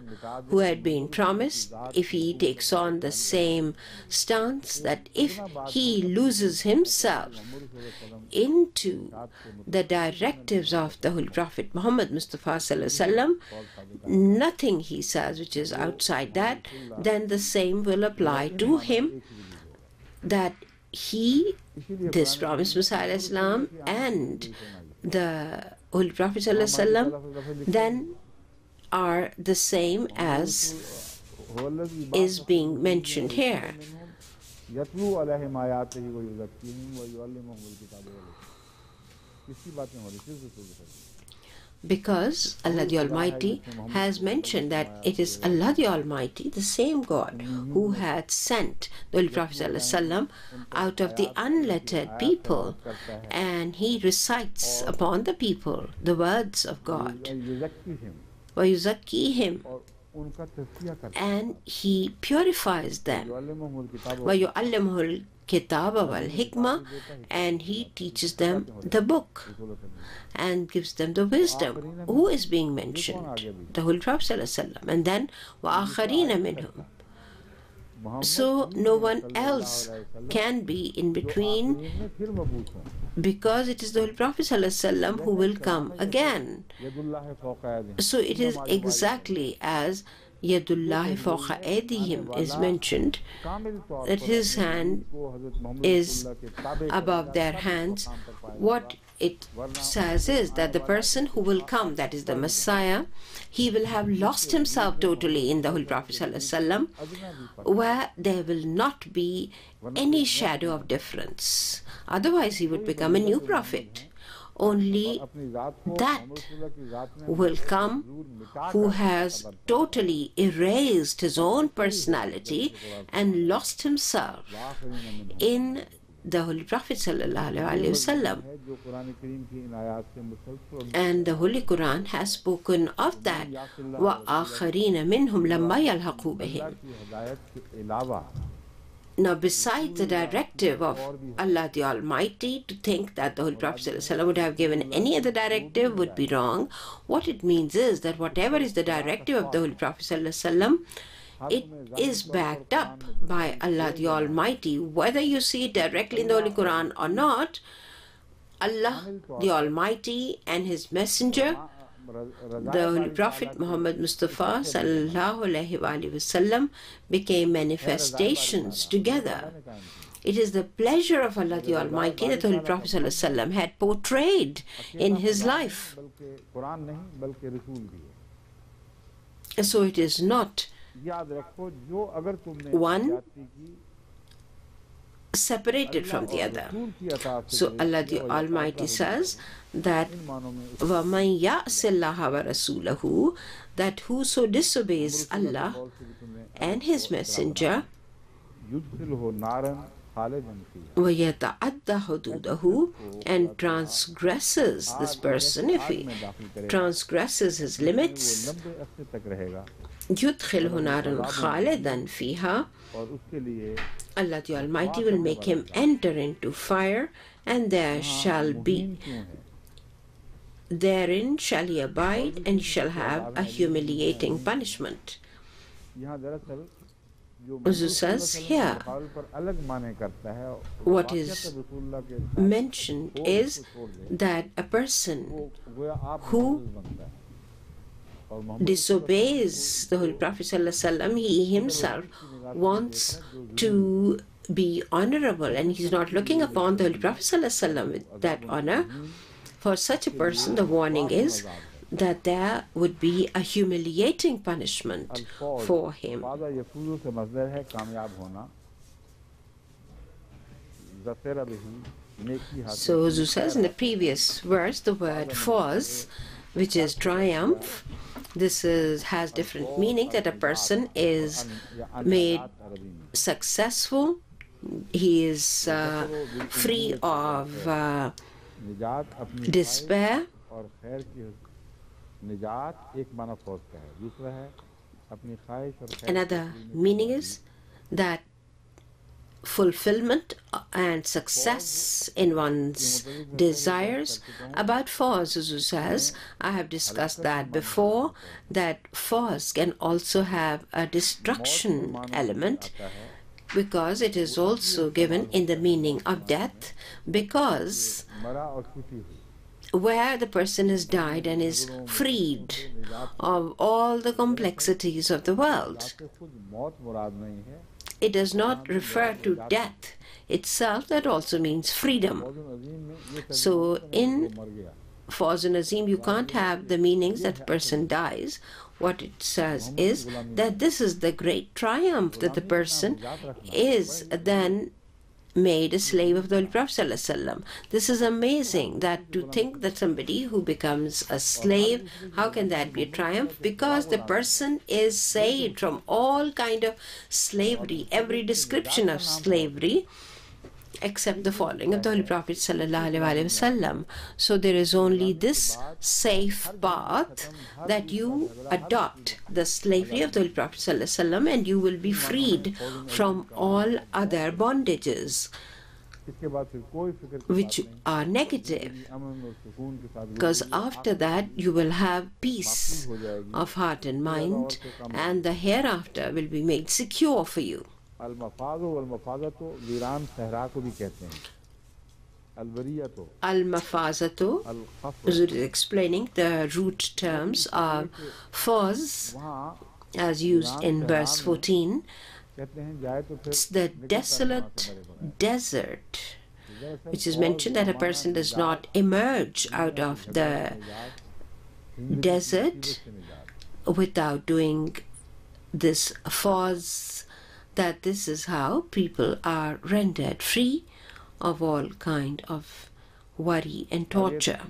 who had been promised, if he takes on the same stance, that if he loses himself into the directives of the Holy Prophet Muhammad Mustafa Sallallahu Alaihi Wasallam, nothing he says which is outside that, then the same will apply to him, that he, this promised Messiah Islam, and the Holy Prophet ﷺ then are the same as is being mentioned here. Because Allah the Almighty has mentioned that it is Allah the Almighty, the same God, who had sent the Holy Prophet ﷺ out of the unlettered people, and he recites upon the people the words of God. وَيُزَكِّيهِمْ, and he purifies them. وَيُعَلِّمُهُ الْكِتَابَ وَالْحِكْمَةَ, and he teaches them the book and gives them the wisdom. Who is being mentioned? The Holy Prophet ﷺ. And then وَآخَرِينَ مِنْهُمْ. So no one else can be in between, because it is the Holy Prophet ﷺ who will come again. So it is exactly as Yadullahi fawqa aydihim is mentioned, that his hand is above their hands. What it says is that the person who will come, that is the Messiah, he will have lost himself totally in the Holy Prophet ﷺ, where there will not be any shadow of difference. Otherwise he would become a new prophet. Only that will come who has totally erased his own personality and lost himself in the Holy Prophet ﷺ. And the Holy Quran has spoken of that. وَآخَرِينَ مِنْهُمْ لَمَّا يَلْحَقُوا بِهِمْ. Now, besides the directive of Allah the Almighty, to think that the Holy Prophet ﷺ would have given any other directive would be wrong. What it means is that whatever is the directive of the Holy Prophet ﷺ, it is backed up by Allah the Almighty. Whether you see it directly in the Holy Quran or not, Allah the Almighty and His Messenger, the Holy Prophet Muhammad Mustafa Sallallahu Alaihi Wasallam, became manifestations together. It is the pleasure of Allah the Almighty that the Holy Prophet ﷺ had portrayed in his life. So it is not one separated from the other. So Allah the Almighty says that وَمَنْ يَعْصِ اللَّهَ وَرَسُولَهُ, that whoso disobeys Allah and His Messenger, وَيَتَعَدَّ حُدُودَهُ, and transgresses this person, if he transgresses his limits, يُدْخِلْهُ نَارًا خَالِدًا فِيهَا, Allah the Almighty will make him enter into fire, and therein shall he abide, and he shall have a humiliating punishment. Huzu says here, what is mentioned is that a person who disobeys the Holy Prophet ﷺ, he himself wants to be honorable, and he's not looking upon the Holy Prophet ﷺ with that honor. For such a person, the warning is that there would be a humiliating punishment for him. So Huzu says in the previous verse, the word fawz, which is triumph, this has different meaning, that a person is made successful, he is free of despair. Another meaning is that fulfillment and success in one's desires. About fawz, Huzu says, I have discussed that before, that fawz can also have a destruction element, because it is also given in the meaning of death, because where the person has died and is freed of all the complexities of the world. It does not refer to death itself, that also means freedom. So in Fawz and Azim, you can't have the meanings that a person dies. What it says is that this is the great triumph, that the person is then made a slave of the Holy Prophet ﷺ. This is amazing, that to think that somebody who becomes a slave, how can that be a triumph? Because the person is saved from all kind of slavery, every description of slavery, except the following of the Holy Prophet ﷺ. So there is only this safe path, that you adopt the slavery of the Holy Prophet ﷺ, and you will be freed from all other bondages which are negative, because after that you will have peace of heart and mind, and the hereafter will be made secure for you. Al-Mafazatu is explaining the root terms of fawz as used in verse 14. It's the desolate desert, which is mentioned, that a person does not emerge out of the desert without doing this fawz, that this is how people are rendered free of all kind of worry and torture.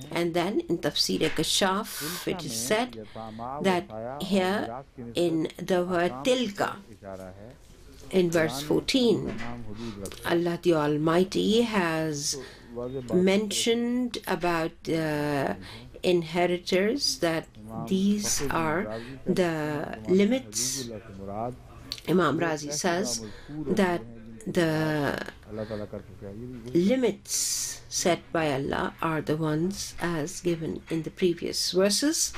And then in Tafsir Kashaf it is said that here in the word tilka, in verse 14, Allah the Almighty has mentioned about inheritors, that these are the limits. Imam Razi says that the limits set by Allah are the ones as given in the previous verses.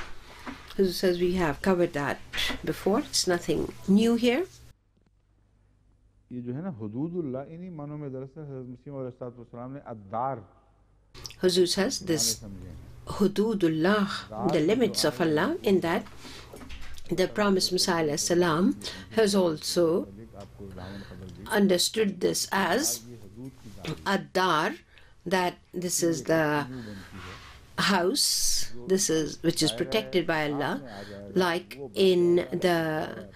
As says, we have covered that before, it's nothing new here. Huzur says this hududullah, the limits of Allah, in that the promised Messiah salam has also understood this as ad-dar, that this is the house, this is which is protected by Allah, like in the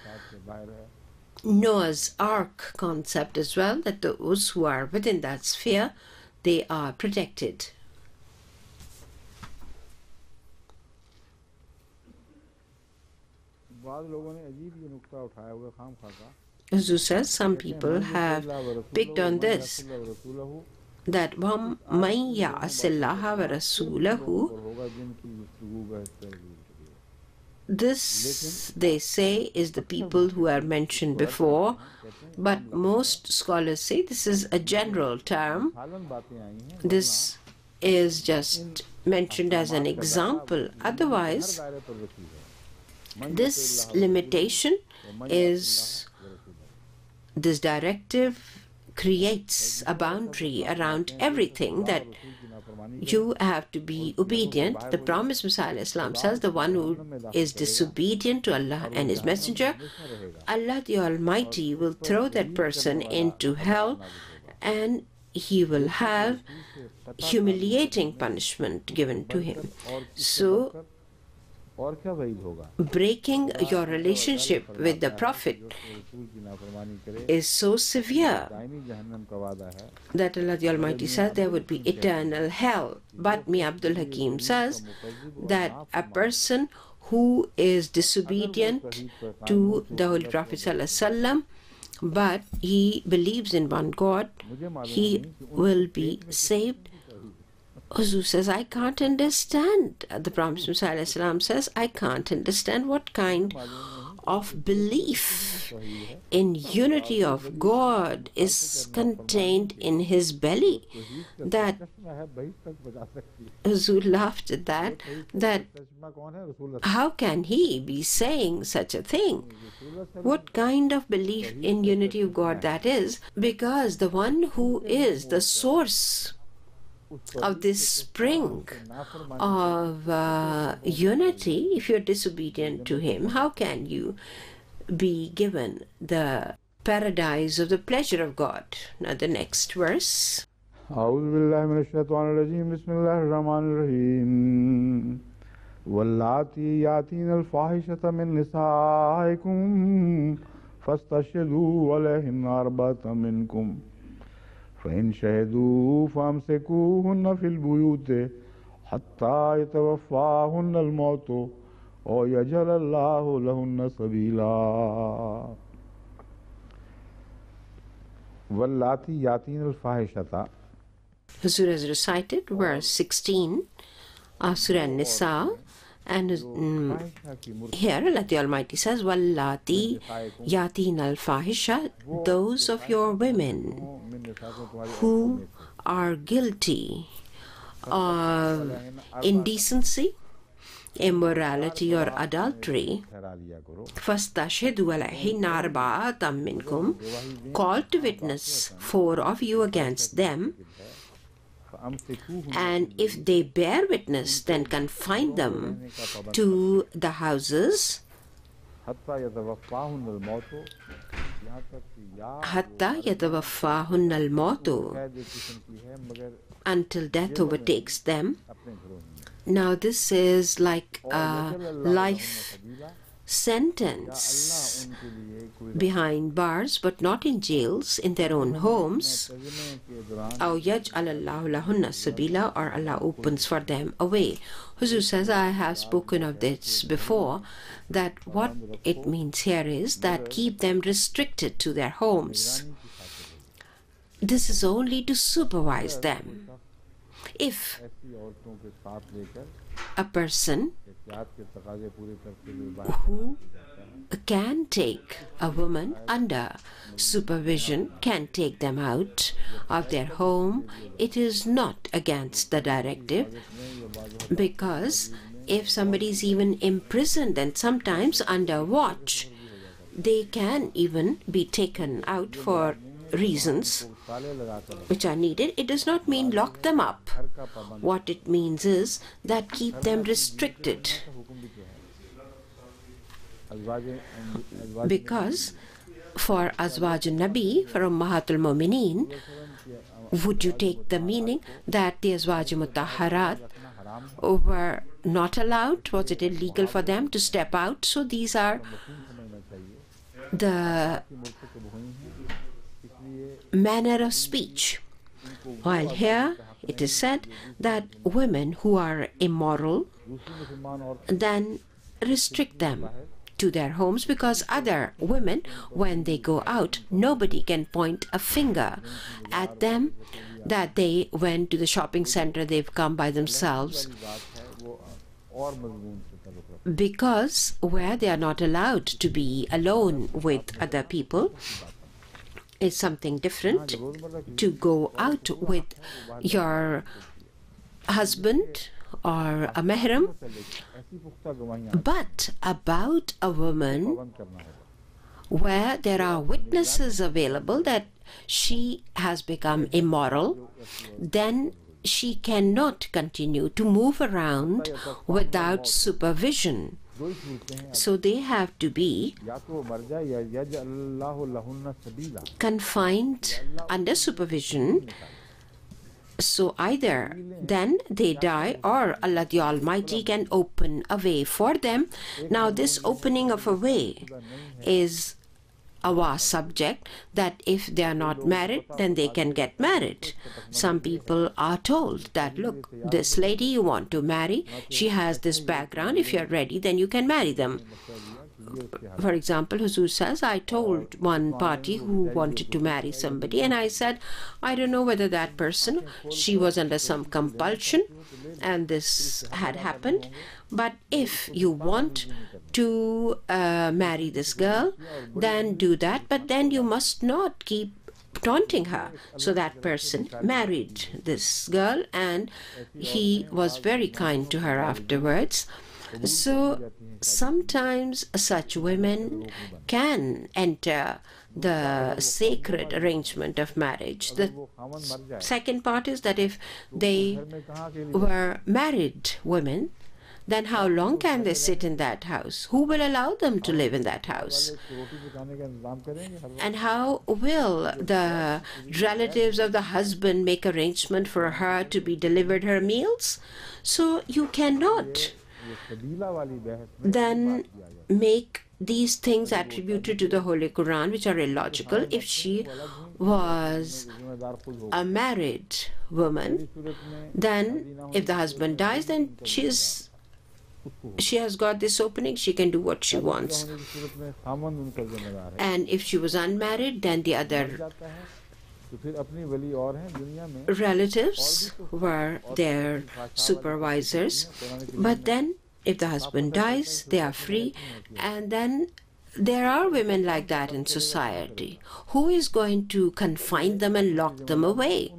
Noah's Ark concept as well, that those who are within that sphere, they are protected. Huzur says some people have picked on this, that وَمَنْ يَعْصِ اللَّهَ وَرَسُولَهُ. This, they say, is the people who are mentioned before, but most scholars say this is a general term. This is just mentioned as an example. Otherwise, this limitation is, this directive creates a boundary around everything, that you have to be obedient. The promised Messiah Islam says the one who is disobedient to Allah and His Messenger, Allah the Almighty will throw that person into hell, and he will have humiliating punishment given to him. So, breaking your relationship with the Prophet is so severe that Allah the Almighty says there would be eternal hell. But Mi Abdul Hakim says that a person who is disobedient to the Holy Prophet ﷺ, but he believes in one God, he will be saved. Huzur says, I can't understand. The Prophet ﷺ says, I can't understand what kind of belief in unity of God is contained in his belly. That Huzur laughed at that how can he be saying such a thing? What kind of belief in unity of God that is? Because the one who is the source of this spring of unity, if you're disobedient to him, how can you be given the paradise of the pleasure of God? Now the next verse. أعوذ بالله من الشيطان الرجيم بسم الله الرحمن الرحيم واللاتي يأتين الفاحشة من نسائكم فاستشهدوا عليهن أربعة منكم فإن شهدوا فأمسكوهن في البيوت حتى يتوفاهن الموت أو يجعل الله لهن سبيلا واللاتي يأتين الفاحشة. Huzur has recited verse 16 of Surah An-Nisaa, and here Allah the Almighty says, Wallati yatin al-fahisha, those of your women who are guilty of indecency, immorality or adultery, فَاسْتَشْهِدُوا عَلَيْهِنَّ أَرْبَعَةً مِّنْكُمْ, call to witness 4 of you against them, and if they bear witness, then confine them to the houses حَتَّى يَتَوَفَّاهُنَّ الْمَوْتُ, until death overtakes them. Now this is like a life sentence behind bars, but not in jails, in their own homes. أَوْ يَجْعَلَ اللَّهُ لَهُنَّ سَبِيلًا, or Allah opens for them a way. Huzur says, I have spoken of this before, that what it means here is that keep them restricted to their homes. This is only to supervise them. If a person who can take a woman under supervision, can take them out of their home, it is not against the directive, because if somebody is even imprisoned, then sometimes under watch, they can even be taken out for reasons which are needed. It does not mean lock them up. What it means is that keep them restricted. Because for Azwajun Nabi, for Ummahatul Mu'mineen, would you take the meaning that the Azwajul Mutahharat were not allowed? Was it illegal for them to step out? So these are the manner of speech. While here it is said that women who are immoral, then restrict them to their homes, because other women, when they go out, nobody can point a finger at them that they went to the shopping center, they've come by themselves, because where they are not allowed to be alone with other people is something different. To go out with your husband or a mahram, but about a woman where there are witnesses available that she has become immoral, then she cannot continue to move around without supervision. So they have to be confined under supervision. So either then they die, or Allah the Almighty can open a way for them. Now this opening of a way is a vast subject, that if they are not married, then they can get married. Some people are told that, look, this lady you want to marry, she has this background, if you're ready, then you can marry them. For example, Huzur says, I told one party who wanted to marry somebody, and I said, I don't know whether that person, she was under some compulsion, and this had happened, but if you want to marry this girl, then do that, but then you must not keep taunting her. So that person married this girl, and he was very kind to her afterwards. So sometimes such women can enter the sacred arrangement of marriage. The second part is that if they were married women, then how long can they sit in that house? Who will allow them to live in that house? And how will the relatives of the husband make arrangement for her to be delivered her meals? So you cannot then make these things attributed to the Holy Quran, which are illogical. If she was a married woman, then if the husband dies, then she has got this opening, she can do what she wants. And if she was unmarried, then the other relatives were their supervisors. But then if the husband dies, they are free. And then there are women like that in society. Who is going to confine them and lock them away?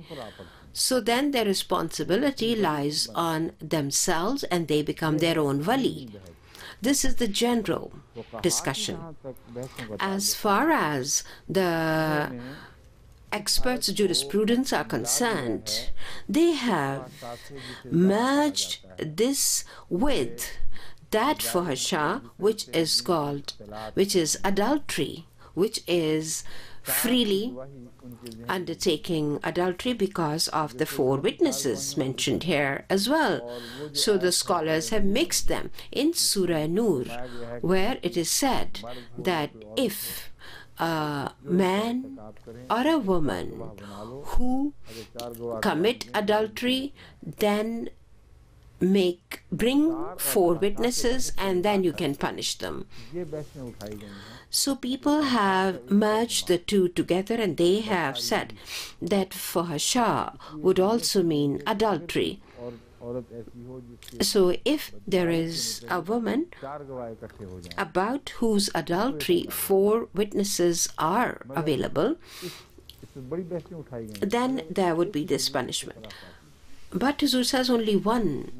So then their responsibility lies on themselves, and they become their own wali. This is the general discussion. As far as the experts' jurisprudence are concerned, they have merged this with that fahsha, which is adultery, which is freely undertaking adultery because of the 4 witnesses mentioned here as well. So the scholars have mixed them. In Surah Nur, where it is said that if a man or a woman who commit adultery, then bring 4 witnesses, and then you can punish them. So people have merged the two together, and they have said that fahsha would also mean adultery. So if there is a woman about whose adultery 4 witnesses are available, then there would be this punishment. But Huzur says only one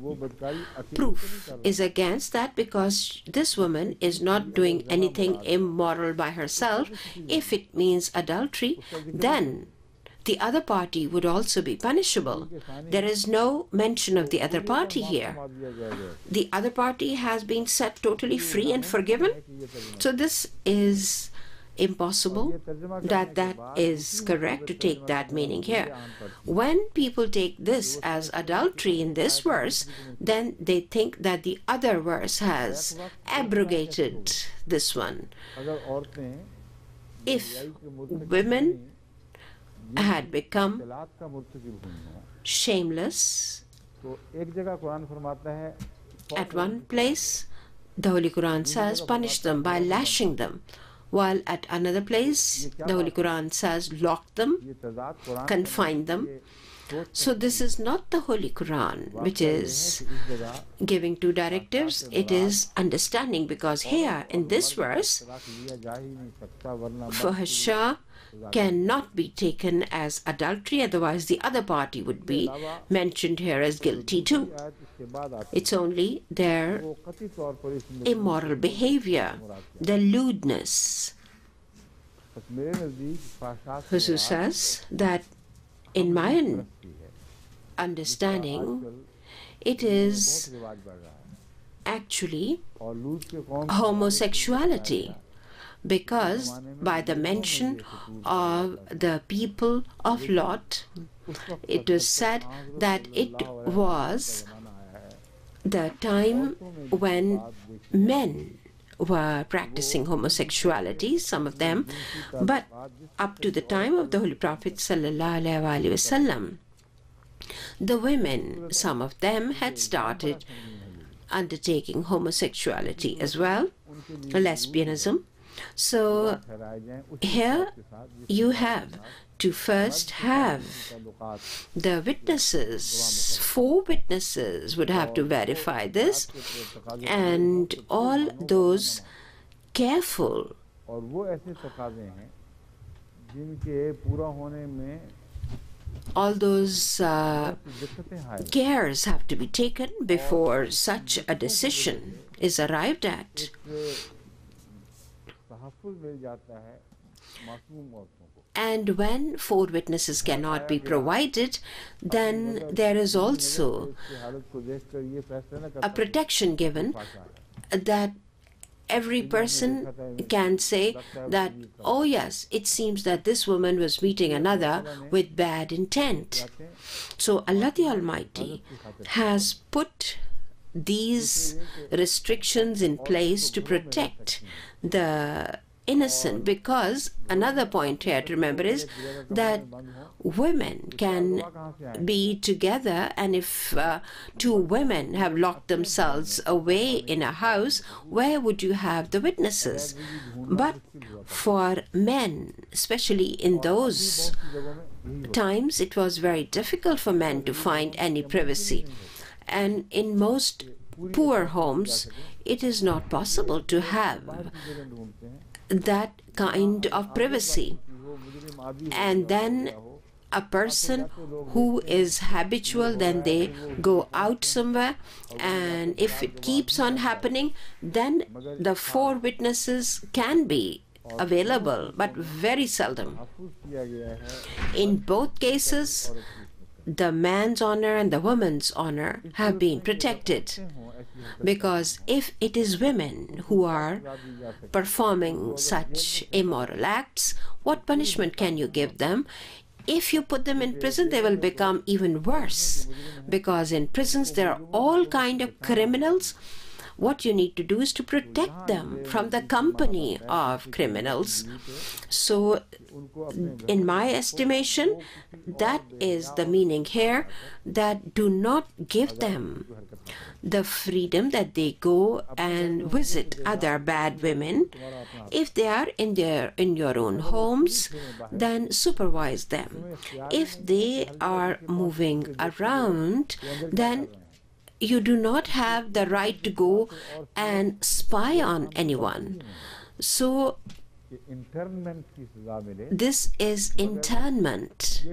proof is against that, because this woman is not doing anything immoral by herself. If it means adultery, then the other party would also be punishable. There is no mention of the other party here. The other party has been set totally free and forgiven. So this is impossible that is correct to take that meaning here. When people take this as adultery in this verse, then they think that the other verse has abrogated this one. If women had become shameless, at one place the Holy Quran says, punish them by lashing them. While at another place, the Holy Quran says, lock them, confine them. So this is not the Holy Quran which is giving two directives, it is understanding, because here in this verse, Fahsha cannot be taken as adultery, otherwise the other party would be mentioned here as guilty too. It's only their immoral behavior, the lewdness. Huzur says that in my understanding, it is actually homosexuality, because by the mention of the people of Lot, it was said that it was the time when men were practicing homosexuality, some of them, but up to the time of the Holy Prophet ﷺ, the women, some of them had started undertaking homosexuality as well, lesbianism. So here you have to first have the witnesses. 4 witnesses would have to verify this, and all those careful cares have to be taken before such a decision is arrived at. And when 4 witnesses cannot be provided, then there is also a protection given that every person can say that, oh yes, it seems that this woman was meeting another with bad intent. So Allah the Almighty has put these restrictions in place to protect the innocent, because another point here to remember is that women can be together, and if 2 women have locked themselves away in a house, where would you have the witnesses? But for men, especially in those times, it was very difficult for men to find any privacy, and in most poor homes it is not possible to have that kind of privacy. And then a person who is habitual, then they go out somewhere, and if it keeps on happening, then the 4 witnesses can be available, but very seldom. In both cases, the man's honor and the woman's honor have been protected, because if it is women who are performing such immoral acts, what punishment can you give them? If you put them in prison, they will become even worse, because in prisons there are all kinds of criminals. What you need to do is to protect them from the company of criminals. So in my estimation, that is the meaning here, that do not give them the freedom that they go and visit other bad women. If they are in your own homes, then supervise them. If they are moving around, then you do not have the right to go and spy on anyone. So this is internment,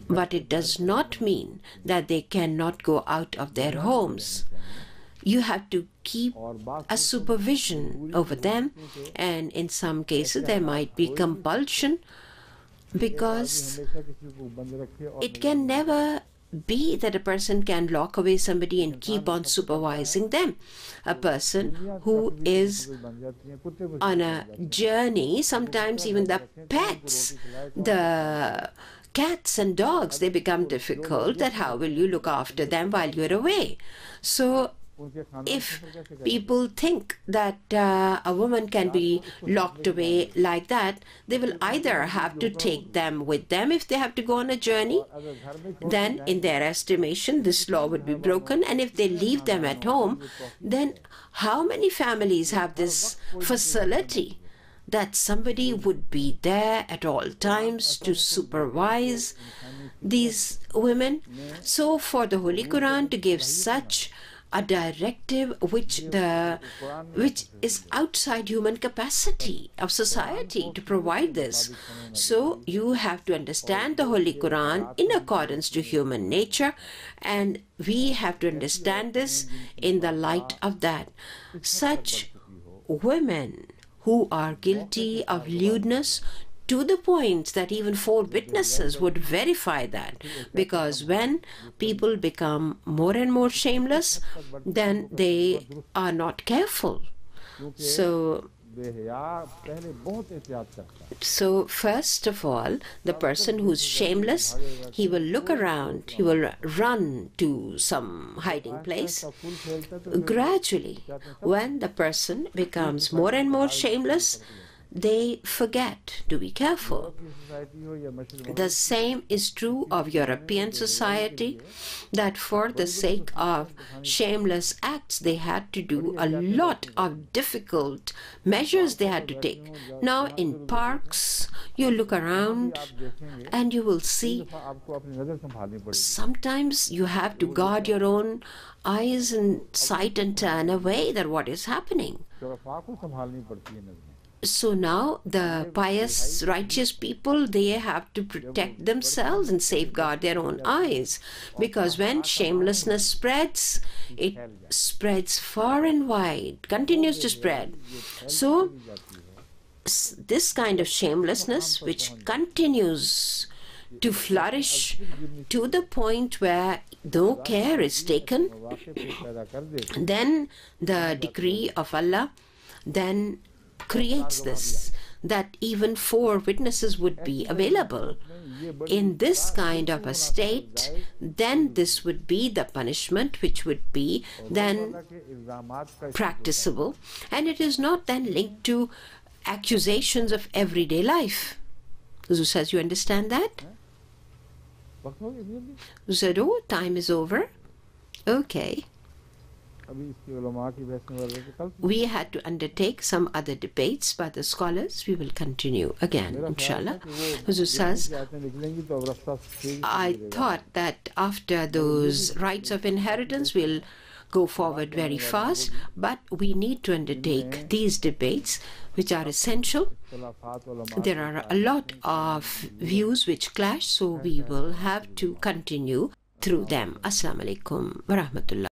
but it does not mean that they cannot go out of their homes. You have to keep a supervision over them, and in some cases there might be compulsion, because it can never be that a person can lock away somebody and keep on supervising them. A person who is on a journey, sometimes even the pets, the cats and dogs, they become difficult, that how will you look after them while you're away? So if people think that a woman can be locked away like that, they will either have to take them with them if they have to go on a journey. Then, in their estimation, this law would be broken. And if they leave them at home, then how many families have this facility that somebody would be there at all times to supervise these women? So, for the Holy Quran to give such a directive which is outside human capacity of society to provide this. So you have to understand the Holy Quran in accordance to human nature, and we have to understand this in the light of that. Such women who are guilty of lewdness, to the point that even 4 witnesses would verify that, because when people become more and more shameless, then they are not careful. So first of all, the person who's shameless, he will look around, he will run to some hiding place. Gradually, when the person becomes more and more shameless, they forget to be careful. The same is true of European society, that for the sake of shameless acts, they had to do a lot of difficult measures they had to take. Now in parks, you look around and you will see sometimes you have to guard your own eyes and sight and turn away that what is happening. So now the pious, righteous people, they have to protect themselves and safeguard their own eyes. Because when shamelessness spreads, it spreads far and wide, continues to spread. So this kind of shamelessness, which continues to flourish to the point where no care is taken, then the decree of Allah then creates this, that even 4 witnesses would be available. In this kind of a state, then this would be the punishment which would be then practicable, and it is not then linked to accusations of everyday life. Says, you understand that? Said, oh, time is over. Okay. We had to undertake some other debates by the scholars. We will continue again, inshallah. Huzur says, I thought that after those rights of inheritance, we'll go forward very fast, but we need to undertake these debates which are essential. There are a lot of views which clash, so we will have to continue through them. Assalamu alaikum wa rahmatullah.